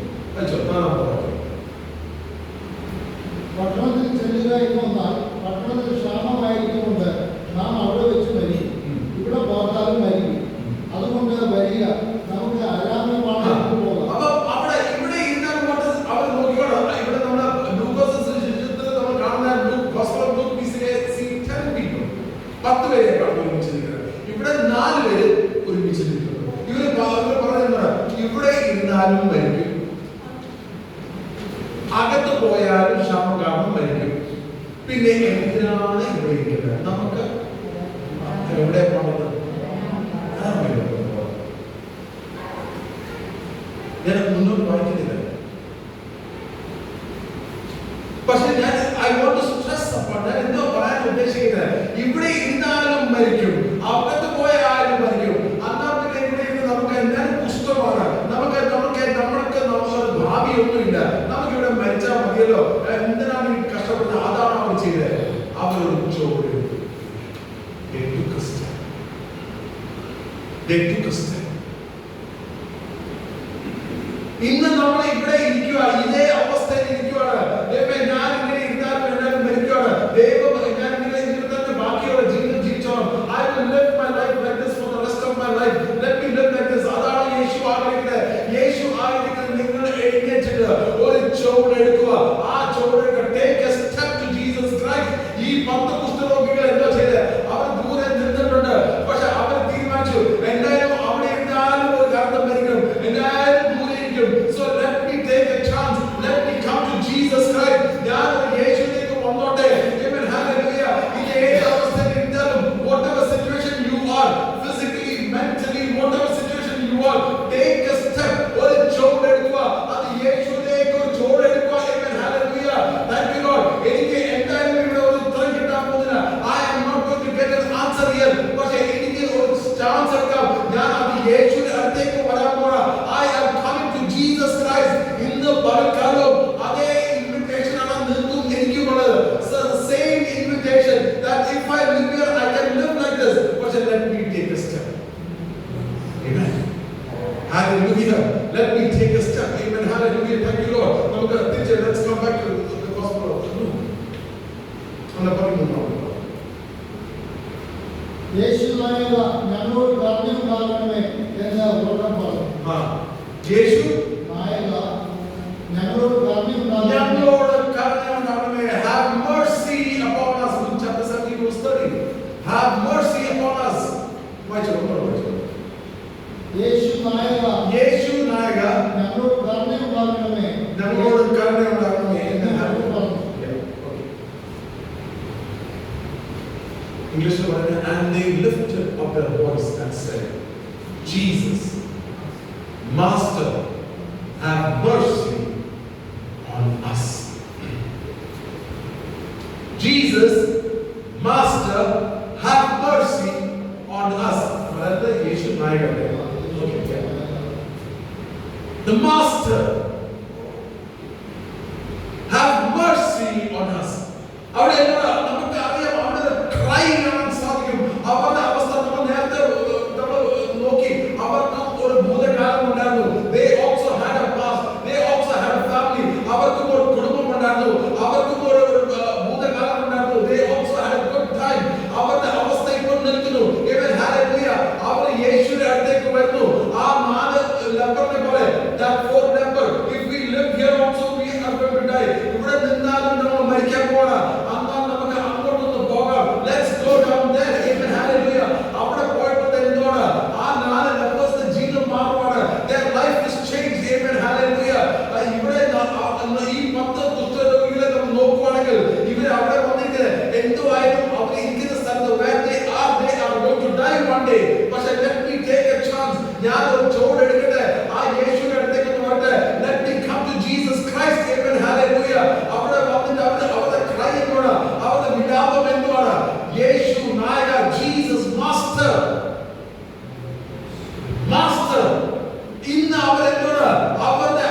പട്ടണത്തിൽ ചെല്ലുക എന്ന് വന്നാൽ പട്ടണത്തിൽ ക്ഷാമമായിരിക്കുന്നുണ്ട് നാം അവിടെ വെച്ച് മരിക്കും. ഇവിടെ പോർത്താലും മരിക്കും. അതുകൊണ്ട് വരിക, നമുക്ക് ആരാമമാണ് പോകാം. അപ്പൊ അവിടെ ഇവിടെ ഇരുന്നാൽ അവർ നോക്കിക്കോളാം. ഇവിടെ നമ്മുടെ നമ്മൾ കാണുന്ന 10 പേരെ ഒരുമിച്ച് നിൽക്കുന്നത്. ഇവിടെ 4 പേര് ഒരുമിച്ച് നിൽക്കുന്നു. ഇവര് പറയുന്നത് ഇവിടെ ഇരുന്നാലും മരിക്കും, അകത്ത് പോയാലും ക്ഷാമം കാരണം മരിക്കും. പിന്നെ എന്തിനാണ് ഇവിടെ ഇരിക്കുന്നത്? നമുക്ക് എവിടെ പോകേണ്ടത്? ഞാൻ മുന്നോട്ട് വായിക്കുന്നില്ല. പക്ഷെ ഞാൻ ഐ വോണ്ട് ടു സ്ട്രെസ് അപ്പോൾ ഞാൻ എന്തോ പറയാൻ ഉദ്ദേശിക്കുന്നത്, ഇവിടെ ഇരുന്നാലും മരിക്കും, അകത്ത് പോയാലും മരിക്കും. എന്നാൽ പിന്നെ ഇവിടെ ഇരുന്ന് നമുക്ക് എന്തായാലും പുസ്തകമാണ്, നമുക്ക് ഭാവിയൊന്നുമില്ല, നമുക്കിവിടെ മരിച്ചാൽ മതിയല്ലോ, എന്തിനാണ് ഈ കഷ്ടപ്പെടുന്നത്? അതാണ് അവർ ചെയ്തത്. അവരൊരു ചോദ്യം ഇന്ന് നമ്മൾ ഇവിടെ ഇരിക്കുക, ഇതേ അവസ്ഥയിൽ ഇരിക്കുകയാണ്. ഞാൻ ഇങ്ങനെ ഇരുന്നാലും എല്ലാവരും മരിക്കുകയാണ്. ദൈവം ഞാൻ ഇങ്ങനെ ഇരുന്നിട്ട് ബാക്കിയുള്ള ജീവിതം ജീവിച്ചോളാം. I will live my life like this for the rest of my life. Let me live like this. അതാണ് യേശു ആഗ്രഹിക്കുന്നത്. യേശു ആഗ്രഹിക്കുന്നത് നിങ്ങൾ എഴുന്നേറ്റിട്ട് ഒരു ചുവട് എടുക്കുക. ആ ചുവട് take a step to Jesus Christ. ഈ 10 കുഷ്ഠരോഗികൾ എന്താ ചെയ്തത്? അവർ ദൂരെ നിന്നിട്ടുണ്ട്. പക്ഷെ അവർ തീരുമാനിച്ചു എന്തായാലും അവിടെ ഇരുന്നാലും ഒരു കാലത്ത് മരിക്കും, എന്തായാലും ദൂരെ ഇരിക്കും. So let me take a chance. Let me come to Jesus Christ. ഞാൻ യേശുവിലേക്ക് വന്നോട്ടെ. Amen. Hallelujah. ഈ ഏത് അവസ്ഥയിൽ ഇരുന്നാലും, whatever situation you are, physically, mentally, whatever situation you are, take a step. ഒരു ചുവട് എടുക്കുക. അത് യേശുവിലേക്ക് ഒരു ചുവട് എടുക്കുക. Amen. Hallelujah. Thank you Lord. എനിക്ക് എന്തായാലും ഇവിടെ ഒരു ഉത്തരം കിട്ടാൻ പോകുന്നില്ല. I am not going to get an answer here. പക്ഷേ എനിക്ക് ഒരു ചാൻസ് എടുക്കാം. ഞാൻ അത് യേശുവിന്റെ അടുത്തേക്ക് വരാൻ പോവാ. I am coming to Jesus Christ. ഇന്ന് പകൽക്കാലം അതേ ഇൻവിറ്റേഷൻ ആണ് നിങ്ങൾക്കും എനിക്കുമുള്ളത്. Same invitation that if I live here I can live like this. പക്ഷേ let me take a step. Amen. Hallelujah. let me take a step. Amen. Hallelujah. Thank you, Lord. നമുക്ക് തിരിച്ച് let's come back to the gospel of Luke. അല്ല പറയുന്നു. യേശു നായക ഞങ്ങളോട് കരുണയുണ്ടാകണമേ എന്ന് ഉറക്കെ പറഞ്ഞു. യേശു നായക ഞങ്ങളോട് കരുണയുണ്ടാകണമേ. ഞങ്ങളോട് കരുണയുണ്ടാകണമേ. Have mercy upon us. Luke chapter 17 verse 30. Have mercy upon us. വായിച്ചോ. യേശു നായക ഞങ്ങളോട് കരുണയുണ്ടാകണമേ. ഞങ്ങളോട് കരുണയുണ്ടാകണമേ എന്ന് പറഞ്ഞു. English and they lifted up their voice and said, Jesus, Master, have mercy on us. Jesus, Master, have mercy on us. The Master, have mercy on us. അവിടെ നമുക്ക് അറിയാം അവിടെ ക്രൈ കാണാൻ സാധിക്കും. അവരുടെ അവസ്ഥ നമ്മൾ നേരത്തെ നമ്മൾ നോക്കി. അവർക്ക് ഒരു ഭൂതകാലം ഉണ്ടായിരുന്നു. They also had a past. They also had a family. അവർക്കും ഒരു കുടുംബം ഉണ്ടായിരുന്നു. അവർക്കും ഒരു ഭൂതകാലം ഉണ്ടായിരുന്നു. They also had a good time. അവരുടെ അവസ്ഥ ഇപ്പോൾ നിൽക്കുന്നു. Amen. Hallelujah. അവർ യേശുവിന്റെ അടുത്തേക്ക് വരുന്നു. ആ 4 ലെപ്പറിനെ പോലെ that 4 leper, if we live here also we are going to die. ഇവിടെ നിന്നാലും നമ്മൾ മരിക്കാൻ പോകണം. നമുക്ക് അങ്ങോട്ടൊന്ന് പോകാം. Let's go down there. Amen. Hallelujah. അവിടെ പോയിട്ട് എന്താണ് ആ 4 ലെപ്പേഴ്സിന്റെ ജീവിതം മാറുവാണ്. Their life is changed. Amen. Hallelujah. ഇവിടെ ഈ 10 കുഷ്ഠരോഗികളെ നമ്മൾ നോക്കുവാണെങ്കിൽ ഇവർ അവിടെ വന്നിരിക്കുന്നത് എന്തുവായാലും അവർ ഇരിക്കുന്ന സ്ഥലത്ത് where they are going to die one day. പക്ഷേ let me take a chance. ഞാൻ ഒരു ചോട് എടുക്കട്ടെ. ആ യേശുവിന്റെ അടുത്തേക്ക് വരട്ടെ. Let me come to Jesus Christ. Amen. Hallelujah. അവിടെ വന്നിട്ട് അവരുടെ ക്രൈ എന്താണ്? അവരുടെ വിലാപം എന്താണ്? യേശു നായക, ജീസസ് മാസ്റ്റർ. മാസ്റ്റർ ഇന്ന് അവരെന്താണ്? അവരുടെ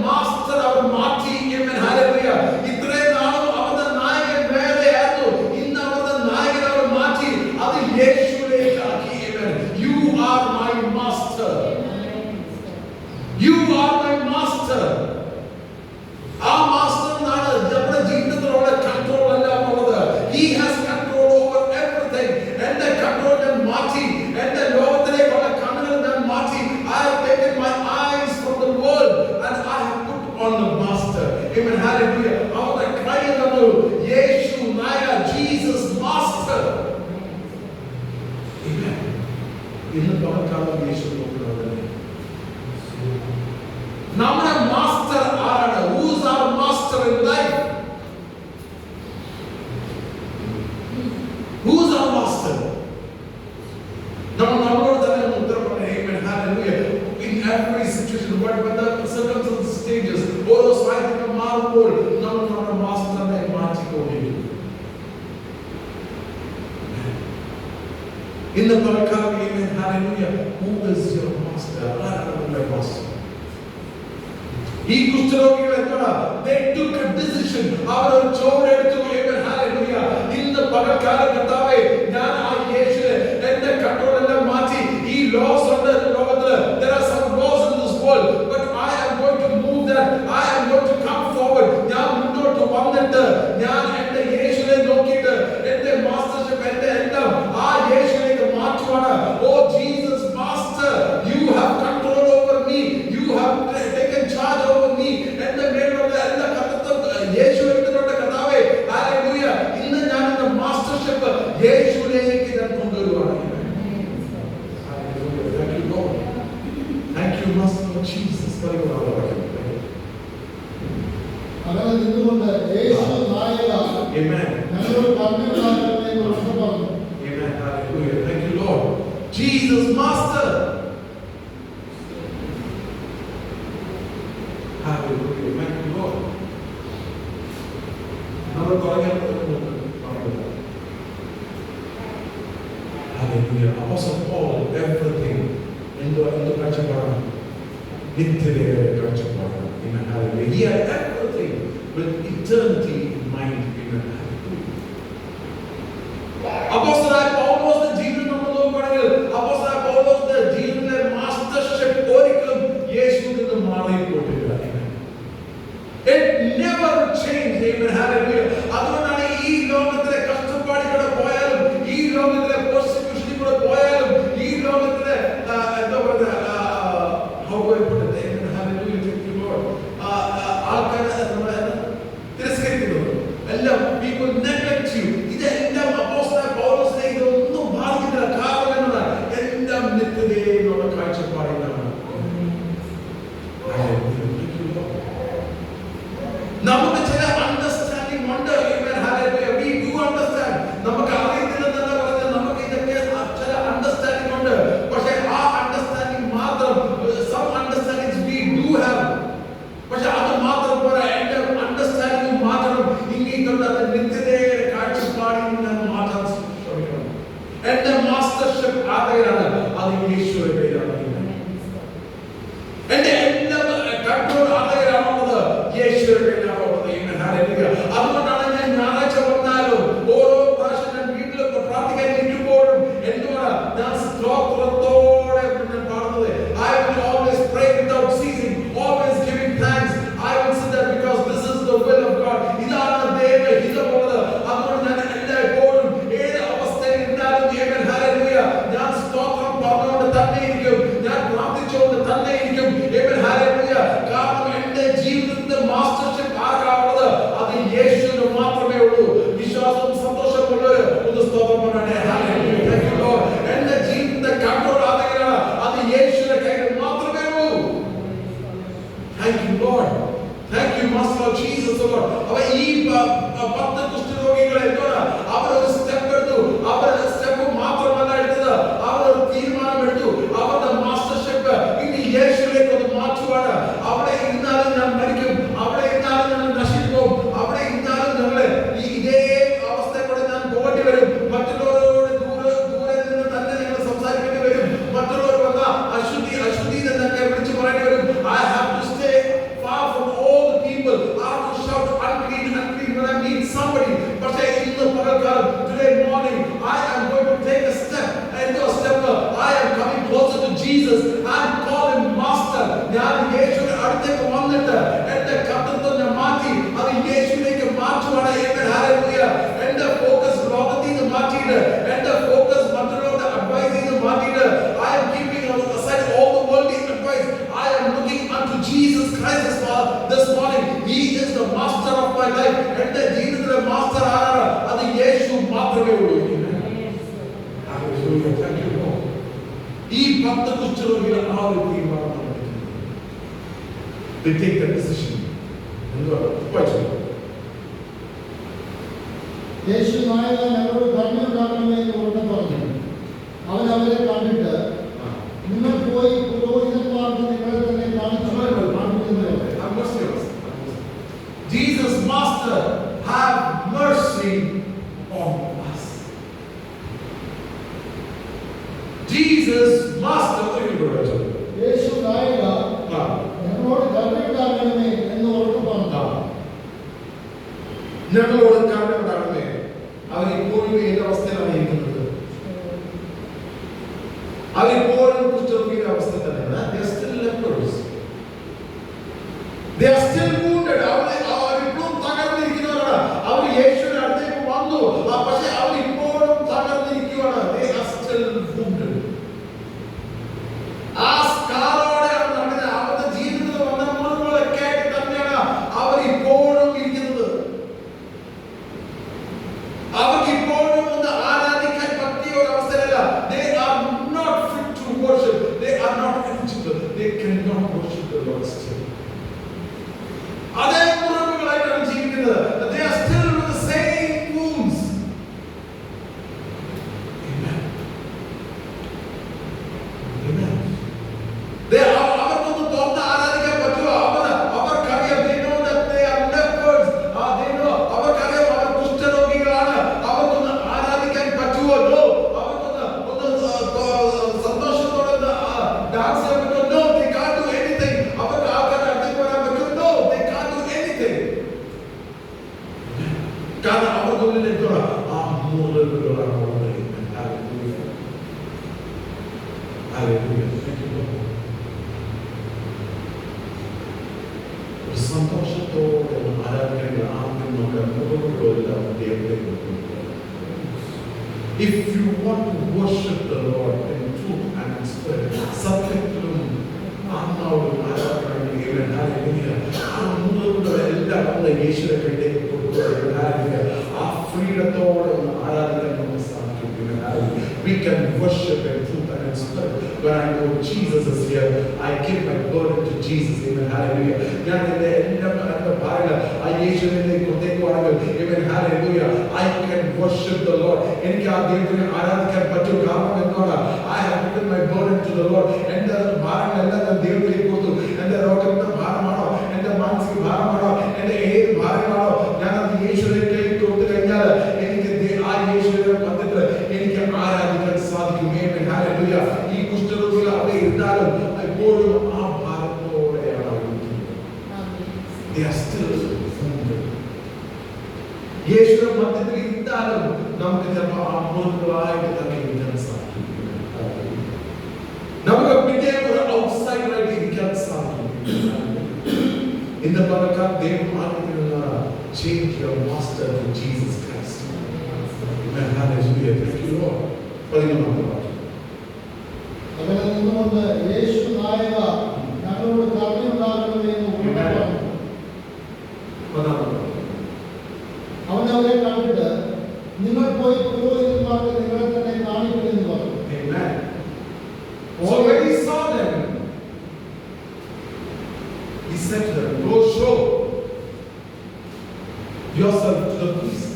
മാസ്റ്റർ അവർ മാറ്റി. Amen. Hallelujah. ഇത്രയും നാളും അവരുടെ നായകൻ വേറെയായിരുന്നു. ഇന്ന് അവരുടെ നായകൻ അവർ മാറ്റി. അത് യേശുവിലേക്ക് ആക്കി. Amen. You are my master. You are my master. ആ മാസ്റ്റർ എന്നാണ് നമ്മുടെ ജീവിതത്തിലുള്ള കൺട്രോൾ എല്ലാം ഉള്ളത്. He has control over everything. എന്റെ കൺട്രോൾ ഞാൻ മാറ്റി. എന്റെ ലോകത്തിലേക്കുള്ള കണ്ണുകൾ ഞാൻ മാറ്റി. I have taken my eyes from the world and I have put on the master. Amen. Hallelujah. അവരുടെ ക്രൈ എന്നു യേശു നായക, ജീസസ് മാസ്റ്റർ. Amen. ഇന്ന് പകൽക്കാലം യേശു നോക്കുന്നത് നമ്മുടെ മാസ്റ്റർ ആരാണ്? Who is our master in life? Who is our master? നമ്മളോട് തന്നെ ഉത്തരം പറയാം. Amen. Hallelujah. In every situation, when the circumstances changes, ഓരോ സാഹചര്യം മാറുമ്പോൾ നമ്മൾ നമ്മുടെ മാസ്റ്ററിനെ മാറ്റിക്കൊണ്ടിരിക്കും. ഇന്ന് പകൽക്കാലം Amen. Hallelujah. Who is your master? ആരാണ് നമ്മുടെ മാസ്റ്റർ? ഈ കുഷ്ഠരോഗികൾ എന്താണ്? They took a decision. അവർ ഒരു ചോട് എടുത്തു. Amen. Hallelujah. ഇന്ന് പകൽക്കാലം കർത്താവേ, ഞാൻ ആ യേശുവിനെ എന്റെ കൺട്രോൾ എല്ലാം മാറ്റി. ഈ ലോസ് ഉണ്ട് ലോകത്തില്. There are some laws in this world, but I am going to move that. I am going to come forward. ഞാൻ മുന്നോട്ട് വന്നിട്ട് ഞാൻ എന്റെ യേശുവിനെ നോക്കിയിട്ട് എന്റെ മാസ്റ്റർഷിപ്പ് എന്റെ എല്ലാം ആ യേശുവിലേക്ക് മാറ്റുവാണ്. Oh Jesus Master, you have control over me. You have taken charge over me. എന്റെ മേലുള്ള എല്ലാ കർത്തൃത്വം യേശു എടുത്തിട്ടുണ്ട് കർത്താവേ. ഹല്ലേലൂയ. ഇന്ന് ഞാൻ എന്റെ മാസ്റ്റർഷിപ്പ് യേശുവിലേക്ക് ഞാൻ കൊണ്ടുവരുവാണ്. Hallelujah. Thank you Lord. Thank you Master Jesus. അങ്ങനെ നിന്നുകൊണ്ട് യേശു നായക, Amen. ഞങ്ങളോട് കരുണയുണ്ടാകണമേ എന്ന് ഉറക്കെ പറഞ്ഞു. Amen. Hallelujah. Thank you Lord. Jesus Master. Hallelujah. Thank you Lord. നമ്മൾ തുടങ്ങിയ Hallelujah. Apostle Paul, everything എന്ത് കാഴ്ചപ്പാടാണ്? നിത്യതയുടെ കാഴ്ചപ്പാടാണ്. Amen. Hallelujah. He had everything with eternity in mind. Amen. Hallelujah. അപ്പോസ്തലനായ പൗലോസിന്റെ ജീവിതം നമ്മൾ നോക്കുകയാണെങ്കിൽ അപ്പോസ്തലനായ പൗലോസിന്റെ ജീവിതത്തിലെ മാസ്റ്റർഷിപ്പ് ഒരിക്കലും യേശു നിത്യതയെന്നുള്ള കാഴ്ചപ്പാടിലാണ്. നമുക്ക് ചില അണ്ടർസ്റ്റാൻഡിംഗ് ഉണ്ട്. We do understand. നമുക്ക് അറിയത്തില്ലെന്നല്ല പറഞ്ഞാൽ നമുക്ക് ഇതൊക്കെ ചില അണ്ടർസ്റ്റാൻഡിംഗ് ഉണ്ട്. പക്ഷെ ആ അണ്ടർസ്റ്റാൻഡിംഗ് മാത്രം, some understandings we do have. പക്ഷെ അത് മാത്രം പോരാ. എന്റെ അണ്ടർസ്റ്റാൻഡിംഗ് മാത്രം ഇങ്ങനെയുള്ള നിത്യതയുടെ കാഴ്ചപ്പാടിൽ നിന്ന് മാറ്റാൻ ശ്രമിക്കണം. എന്റെ മാസ്റ്റർഷിപ്പ് ആരെയാണ്? അത് യേശുവിന്റെ പേരാണ്. എന്റെ എല്ലാ കൺട്രോൾ ആരെയാണുള്ളത്? യേശുവിന്റെ പേരാണുള്ളത്. അതുകൊണ്ടാണ് ഞാൻ ഞായറാഴ്ച വന്നാലും ഓരോ പ്രാവശ്യം ഞാൻ വീട്ടിലൊക്കെ പ്രാർത്ഥിക്കാൻ ഇരിക്കുമ്പോഴും എന്തുകൊണ്ടാണ് ഞാൻ സ്തോത്രത്തോടെ ഞാൻ പാടുന്നത്? I will always pray without ceasing, always giving thanks. I will say that because this is the will of God. ഇതാണ് ദൈവഹിതമുള്ളത്. അതുകൊണ്ട് ഞാൻ എല്ലായ്പ്പോഴും ഏത് അവസ്ഥയിൽ ഇരുന്നാലും ഞാൻ സ്തോത്രം പറഞ്ഞുകൊണ്ട് തന്നെ ഇരിക്കും, ഞാൻ പ്രാർത്ഥിച്ചുകൊണ്ട് തന്നെ ഇരിക്കും. കാരണം എന്റെ ജീവിതത്തിന്റെ മാസ്റ്റർഷിപ്പ് ആർക്കാവുള്ളത്? അത് യേശുവിന് മാത്രമേ ഉള്ളൂ. വിശ്വാസവും സന്തോഷമുള്ളവര് ഒന്ന് സ്തോത്രം പറയണേ. എന്റെ ജീവിതത്തിന്റെ കൺട്രോൾ ആരെയാണ്? അത് യേശുവിന്റെ കയ്യിൽ മാത്രമേ ഉള്ളൂ. Thank you Lord. Thank you Master Jesus Lord. അവ ഈ 10 കുഷ്ഠരോഗികളെ അവരൊരു സ്റ്റെപ്പ് എടുത്തു. അവരുടെ സ്റ്റെപ്പ് മാത്രമല്ല എടുത്തത്, അവരൊരു തീരുമാനം എടുത്തു. അവരുടെ മാസ്റ്റർഷിപ്പ് ഇനി യേശുവിലേക്ക് ഒന്ന് മാറ്റുവാണ്. അവിടെ ഇരുന്നാലും ഞാൻ മരിക്കും, അവിടെ ഇരുന്നാലും ഞാൻ നശിച്ചു പോകും, അവിടെ ഇരുന്നാലും ഞങ്ങള് ഇതേ അവസ്ഥയോടെ ഞാൻ പോകേണ്ടി വരും. മറ്റുള്ളവരോട് ദൂരെ നിന്ന് തന്നെ ഞങ്ങൾ സംസാരിക്കേണ്ടി വരും. മറ്റുള്ളവർ വന്ന അശുദ്ധി എന്നൊക്കെ വിളിച്ചു പറയേണ്ടി വരും. I have to stay far from all the people. I have to shout unclean when I meet somebody. പക്ഷേ ഇന്ന് പകൽക്കാലം, today morning, I am going to take a step. I am coming closer to Jesus and call him Master. ഞാൻ യേശുവിന്റെ അടുത്തേക്ക് വന്നിട്ട് എന്റെ കർത്തൃത്വം ഞാൻ മാറ്റി അത് യേശുവിലേക്ക് മാറ്റുവാണ്. എന്റെ ഫോക്കസ് ലോകത്തിൽ നിന്ന് മാറ്റിയിട്ട് എന്റെ ഫോക്കസ് മറ്റുള്ളവരുടെ അഡ്വൈസിൽ നിന്ന് മാറ്റിയിട്ട് I am keeping aside all the worldly advice. I am looking unto Jesus Christ this morning. He is the master of my life. എന്റെ ജീവിതത്തിലെ മാസ്റ്റർ ആരാണ്? അത് യേശു മാത്രമേ ഉള്ളൂ. ഈ 10 കുഷ്ഠരോഗികൾ ആ ഒരു തീരുമാനം they take that decision. യേശു നായക ഞങ്ങളോട് കരുണയുണ്ടാകണമേ എന്ന് ഉടനെ പറഞ്ഞു. അവൻ അവരെ കണ്ടിട്ട് നിങ്ങൾ പോയി പുരോഹിതന്മാർക്ക് നിങ്ങളെ തന്നെ കാണിച്ചു. Jesus Master, have mercy on us. Jesus Master, യേശു നായക ഞങ്ങളോട് കരുണയുണ്ടാകണമേ എന്ന് ഉടനെ പറഞ്ഞു. ഞങ്ങളോട് കരുണയുണ്ടാകണമേ. അവരിപ്പോഴും ഏത് അവസ്ഥയിലാണ് ഇരിക്കുന്നത്? അവരിപ്പോഴും കുഷ്ഠരോഗിയുടെ അവസ്ഥ തന്നെയാണ്. They are still lepers. They are still wounded. അവരിപ്പോഴും തകർന്നിരിക്കുന്നവരാണ്. അവർ യേശുവിന്റെ അടുത്തേക്ക് വന്നു, പക്ഷേ അവരിപ്പോഴും തകർന്നിരിക്കുകയാണ്. They are still wounded. ആ സ്കാറോടെയാണ് നടന്നത്. അവരുടെ ജീവിതത്തിൽ വന്ന മുറിവുകളൊക്കെ ആയിട്ട് തന്നെയാണ് അവരിപ്പോഴും ഇരിക്കുന്നത്. അവർക്ക് ഇപ്പോഴും ഒന്ന് ആരാധിക്കാൻ പറ്റിയ ഒരു അവസരമല്ല. They are not fit to worship. They are not eligible. They cannot worship the Lord still. അതേ മുറിവുകളായിട്ടാണ് ജീവിക്കുന്നത്. They are still with the same wounds. Amen. Amen. അവർക്കൊന്നും തുറന്ന് ആരാധിക്കാൻ പറ്റുമോ? അവർക്കറിയാം. They know that they are lepers. അവർക്കറിയാം അവർ കുഷ്ഠരോഗികളാണ്. അവർക്കൊന്ന് ആരാധിക്കാൻ പറ്റുമോ? No. അവർക്കൊന്ന് സന്തോഷത്തോടെ ഡാൻസ് ചെയ്യാൻ പറ്റുമോ? No. They can't do anything. അവർക്ക് ആൾക്കാരുടെ അടുത്തേക്ക് വരാൻ പറ്റുമോ? No. They can't do anything. കാരണം അവർക്കുള്ളിൽ എന്തുവാ? ആ മുറിവുകളാണ് ഉള്ളത്. Hallelujah. Thank you Lord. സന്തോഷത്തോടെ ആരാധനയിൽ ആദ്യം നമ്മുടെ മുറിവുകളെല്ലാം ദൈവത്തിലേക്ക് കൊണ്ടുപോകുക. If you want to worship the Lord in truth and in spirit, സത്യത്തിലും ആത്മാവിലും ആരാധനയിൽ ആ മുറിവുകളെല്ലാം നമ്മൾ യേശുവിന്റെ കയ്യിലേക്ക് കൊടുക്കുക. ആ ഫ്രീഡത്തോടെ ആരാധിക്കാൻ നമുക്ക് സാധിക്കും. We can worship in truth and in spirit. when I know Jesus is here, I give my burden to Jesus. Amen. Hallelujah. ഞാൻ എൻ്റെ ഭാര്യയുടെ ആ യേശുവിലേക്ക് കൊണ്ടേക്കുവാണെങ്കിൽ, Amen. Hallelujah. I can worship the Lord. എനിക്ക് ആ ദൈവത്തിനെ ആരാധിക്കാൻ പറ്റും. കാരണം എന്താണ്? I have given my burden to the Lord. എൻ്റെ ഭാരങ്ങളെല്ലാം ഞാൻ ദൈവത്തിലേക്ക് കൊടുത്തു. എൻ്റെ രോഗത്തിന്റെ ഭാരമാണോ, എൻ്റെ മാനസിക ഭാരമാണോ, എൻ്റെ ഏത് ഭാരമാണോ, ഞാൻ അത് യേശുവിലേക്ക് കൊടുത്തു കഴിഞ്ഞാൽ എനിക്ക് ആ യേശുവിനെ വന്നിട്ട് എനിക്ക് ആരാധിക്കാൻ സാധിക്കും. Amen. Hallelujah. ഈ കുഷ്ഠരോഗികൾ അവിടെ ഇരുന്നാലും എപ്പോഴും ആ ഭാരത്തോടെയാണ് അവർ ഇരിക്കുന്നത്. They are still wounded. യേശുവിന്റെ മധ്യത്തിൽ ഇരുന്നാലും നമുക്ക് ചിലപ്പോൾ അമൂർത്തമായിട്ട് തന്നെ ഇരിക്കാൻ സാധിക്കും. നമുക്ക് പിന്നെ ഒരു ഔട്ട്സൈഡറായിട്ട് ഇരിക്കാൻ സാധിക്കും. ഇന്ന് പകൽക്കാലം ദൈവം ആഗ്രഹിക്കുന്ന change your master to Jesus Christ. Amen. Hallelujah. Thank you, Lord. അങ്ങനെ നിന്നുകൊണ്ട് യേശു നായക ഞങ്ങളോട് കരുണയുണ്ടാകണമെന്ന് ഉറപ്പാണ്. അവൻ അവരെ കണ്ടിട്ട് നിങ്ങൾ പോയി പുരോഹിതന്മാർക്ക് നിങ്ങളെ തന്നെ കാണിക്കുമെന്ന് പറഞ്ഞു. Amen. So when he saw them, he said to them, go show yourself to the priest.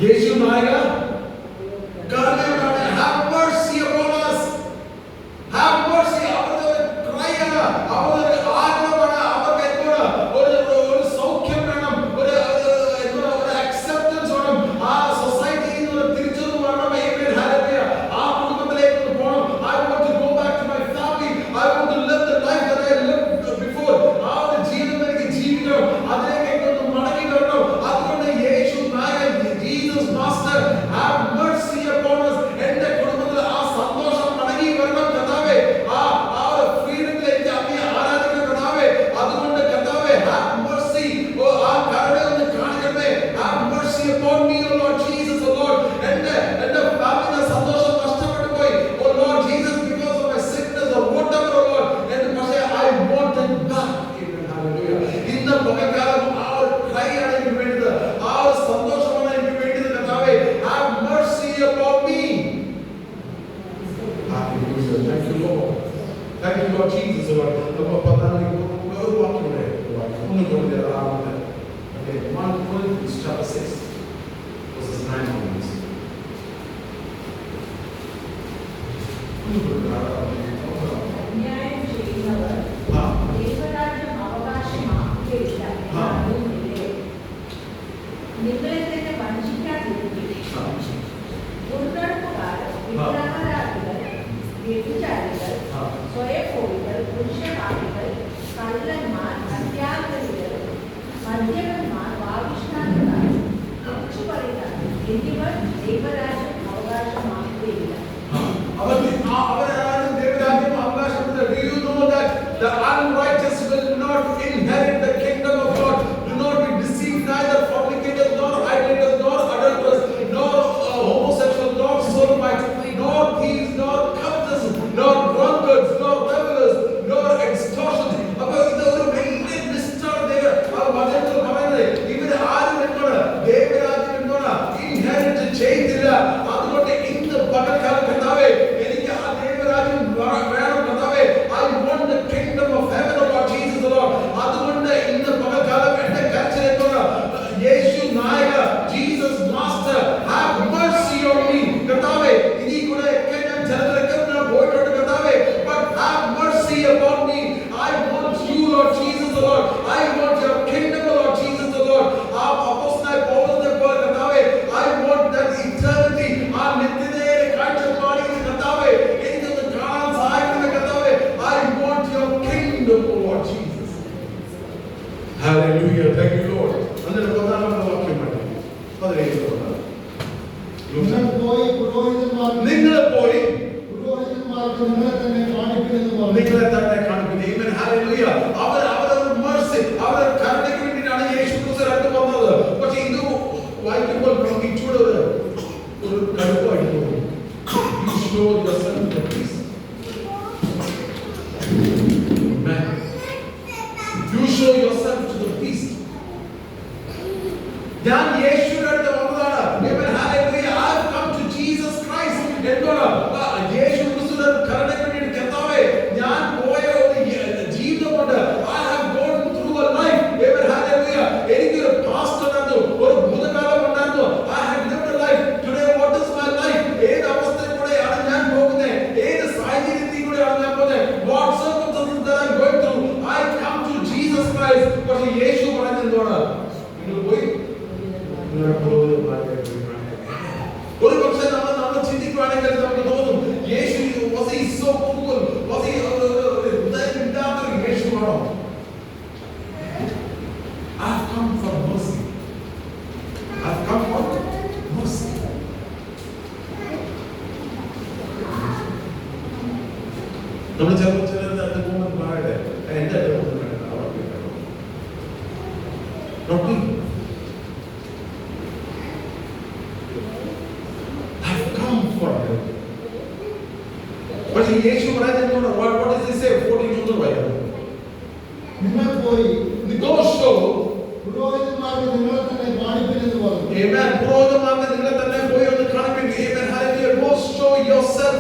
Yeshu Nayaga, God have mercy upon us. Have mercy upon the Krayana, upon the Agravana, upon the Saukyam, acceptance on our society. I want to go back to my family. I want to live the life that I lived before. Jesus Master, have mercy upon us. The unrighteous will not inherit the kingdom of God. Do not be deceived, neither fornicators, nor idolaters, nor adulterers, nor homosexuals, nor sodomites, nor thieves, nor covetous, nor drunkards, nor revelers, nor extortioners. യേശു ക്രിസ്തുവിന്റെ കരുണയ്ക്ക് വേണ്ടി കർത്താവേ ഞാൻ പോയ ഒരു ജീവിതം കൊണ്ട് I have gone through a life. Amen. Hallelujah. എനിക്കൊരു past ഉണ്ടായിരുന്നു, ഒരു ഭൂതകാലം ഉണ്ടായിരുന്നു. I have lived a life. Today what is my life? ഏത് അവസ്ഥയിലൂടെയാണ് ഞാൻ പോകുന്നത്? ഏത് സാഹചര്യത്തിലൂടെയാണ് ഞാൻ പോകുന്നത്? What circumstances that I'm going through? I come to Jesus Christ. പക്ഷേ യേശു പറഞ്ഞത് എന്താണ്? നിങ്ങൾ പോയി ഒരു പക്ഷേ നമ്മൾ ചിന്തിക്കുകയാണെങ്കിൽ നമുക്ക് തോന്നും യേശു was he so cruel? Was he ഇല്ലാത്തൊരു യേശുവാണോ? I've come for mercy. I've come for mercy. നമ്മൾ ചിലരുടെ പോകുമ്പോൾ പറയട്ടെ എന്റെ I've come for him. പക്ഷേ യേശു പറയുന്നത് what does he say? 14 പറയുന്നത് നിങ്ങൾ പോയി go show പുരോഹിതന്മാർക്ക് നിങ്ങളെ തന്നെ കാണിപ്പിനെന്ന് പറഞ്ഞു. Amen. പുരോഹിതന്മാർക്ക് നിങ്ങളെ തന്നെ പോയി ഒന്ന് കാണിപ്പിക്കുക. Amen. Hallelujah. Go show yourself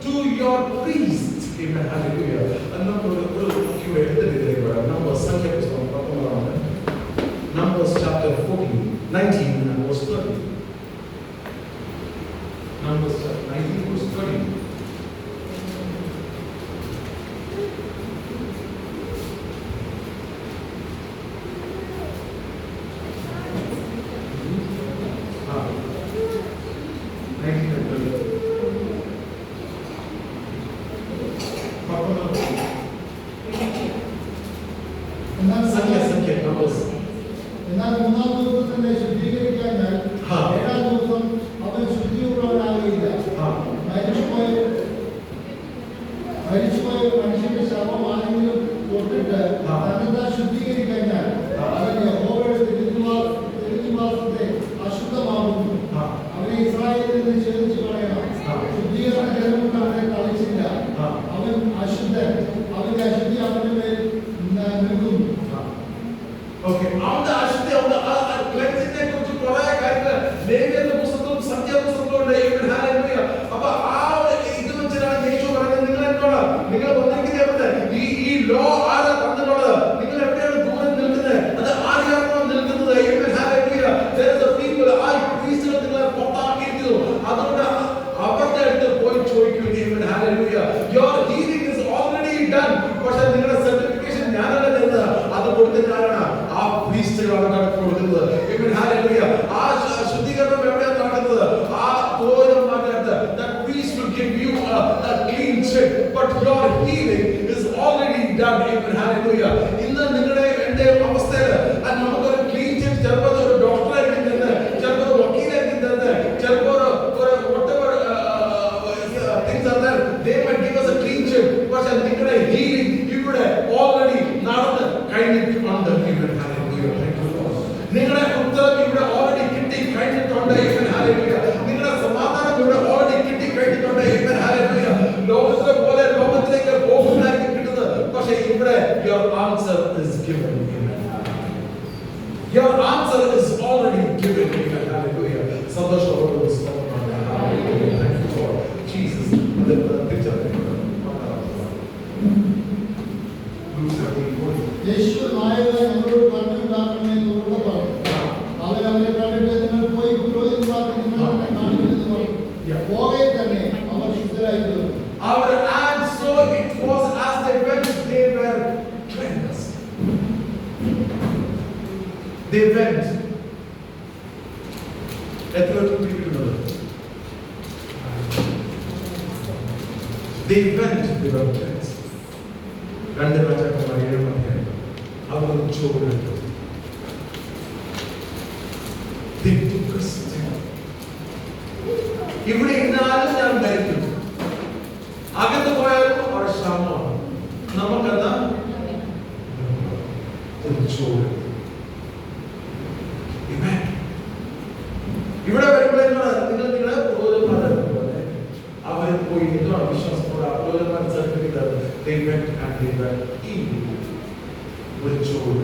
to your priest. Amen. Hallelujah. Numbers chapter 14, 19 and verse 30. Numbers chapter 19 verse 30. എന്നാൽ മൂന്നാം ദിവസത്തിന്റെ ശുദ്ധീകരിക്കാൻ ഞാൻ ഏഴാം ദിവസം അവൻ ശുദ്ധിയുള്ളവനാകില്ല. മരിച്ചുപോയ മനുഷ്യന്റെ ശവം ആരെങ്കിലും തൊട്ടിട്ട് തന്നെ ശുദ്ധീകരിക്കാൻ ഞാൻ അവൻ യഹോവയുടെ തിരുനിവാസത്തെ അശുദ്ധമാകുന്നു. അവനെ ഇസ്രായേലിൽ നിന്ന് ഛേദിച്ചു കളയണം. ശുദ്ധീകരണ ജലം കൊണ്ട് അവനെ തളിച്ചില്ല. അവൻ അശുദ്ധൻ. അവന്റെ അശുദ്ധി അവന്റെ മേൽ നിൽക്കുന്നു. Okay, on the ashti, on the cleansing കുറിച്ച് കുറേ കാര്യങ്ങൾ ലേവ്യരുടെ പുസ്തകവും സന്ധ്യാപുസ്തകവും ഉണ്ട്. Hallelujah. അപ്പോൾ ഇത് വെച്ചിട്ടാണ് യേശു പറയുന്നത് നിങ്ങൾ എന്താണ് നിങ്ങൾ വന്നിരിക്കുന്നത് ഈ ലോ ആരാ തന്നിട്ടുള്ളത്? നിങ്ങൾ എവിടെയാണ് ദൂരം നിൽക്കുന്നത്? അത് ആരെയാണോ നിൽക്കുന്നത്? Hallelujah. There is a people I priest നിങ്ങളെ പുറത്താക്കിയിരിക്കുന്നു. അതുകൊണ്ട് അവരുടെ അടുത്ത് പോയി ചോദിക്കും. Hallelujah. Your healing is already done. പക്ഷേ നിങ്ങളുടെ സർട്ടിഫിക്കേഷൻ ഞാനല്ല തരുന്നത്, അത് കൊടുക്കുന്ന ആരാണ്? ആ പ്രീസ്റ്റുകളാണ് കൊടുക്കുന്നത്. Hallelujah. ആ ശുദ്ധീകരണം എവിടെയാണ് നടക്കുന്നത്? ആ പുരോഹിതന്മാരുടെ അടുത്ത്. That priest will give you a clean check, but your healing is already done. Hallelujah. ഇന്ന് നിങ്ങളുടെ എന്റെ അവസ്ഥയിൽ നമുക്കൊരു ക്ലീൻ ചെക്ക് ചിലപ്പോൾ ഒരു ഡോക്ടറായിരിക്കും തരുന്നത്, ചിലപ്പോൾ ഒരു വക്കീലായിരിക്കും തരുന്നത്, ചിലപ്പോൾ whatever things are there, they might give us a clean check. പക്ഷേ നിങ്ങളുടെ ഹീലിംഗ് ഇവിടെ ഓൾറെഡി നടന്ന് കഴിഞ്ഞിട്ടുണ്ട്. Hallelujah. Thank you Lord. നിങ്ങളുടെ ഉത്തരം ഇവിടെ ഓൾറെഡി കിട്ടി കഴിഞ്ഞിട്ടുണ്ട്. Hallelujah. നിങ്ങളുടെ സമാധാനം ഇവിടെ ഓൾറെഡി കിട്ടി കഴിഞ്ഞിട്ടുണ്ട്. Hallelujah. ലോകത്തിലെ പോലെ ലോകത്തിലേക്ക് പോകുന്നതായിരിക്കും കിട്ടുന്നത്, പക്ഷേ ഇവിടെ your answer is given. Your answer is already given. Hallelujah. സന്തോഷത്തോടെ സ്തോത്രം. Hallelujah. Thank you Lord. Jesus. യേശു നായകൻ നമ്മളോട് പറഞ്ഞുണ്ടാക്കണമെന്ന് ഉറപ്പ് പറഞ്ഞു. അവൻ അവരെ കണ്ടിട്ട് നിങ്ങൾ പോയി പുരോഹിതന്മാർക്ക് നിങ്ങളെ തന്നെ കാണിപ്പിനെന്ന് പറഞ്ഞു. പോകെ തന്നെ അവർ ശുദ്ധരായി തീർന്നു. And so it was as they went, they were cleansed. They went. They went, they were cleansed. രണ്ട് രാജാക്കന്മാർ അവർ ചോദിച്ചു. They took a step. ഇവിടെ ഇരുന്നാലും ഞാൻ മരിക്കും, അകത്ത് പോയാലും അവർ ക്ഷാമമാണ്. നമുക്കെന്താ ചോദിച്ചു. ഇവിടെ വരുമ്പോഴാണ് നിങ്ങൾ നിങ്ങളെ പുരോഹിതന്മാരെ അവർ പോയി വിശ്വാസത്തോടെ പുരോഹിതന്മാർ certificate they went and they were healed with joy.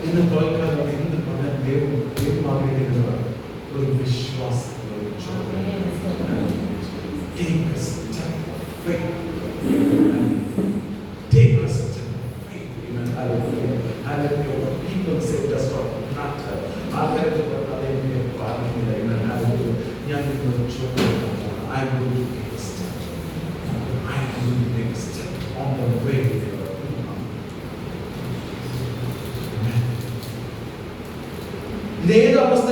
ഇന്ന് തോൽക്കാതെ എന്ത് പറഞ്ഞാൽ ദൈവം ആഗ്രഹിക്കുന്നത് ഒരു വിശ്വാസത്തിലുള്ള ഒരു ചോദ്യം. Take a step of faith. Take a step of faith. Amen. Hallelujah. Hallelujah. People say does not matter. ആൾക്കാരുടെ പറയുന്നത് പറഞ്ഞില്ല. Amen. Hallelujah. ഞാൻ നിങ്ങളോട് ചോദിക്കുന്നു. I am going to take a step. I am going to take a step on the way. ഏത് അവസ്ഥ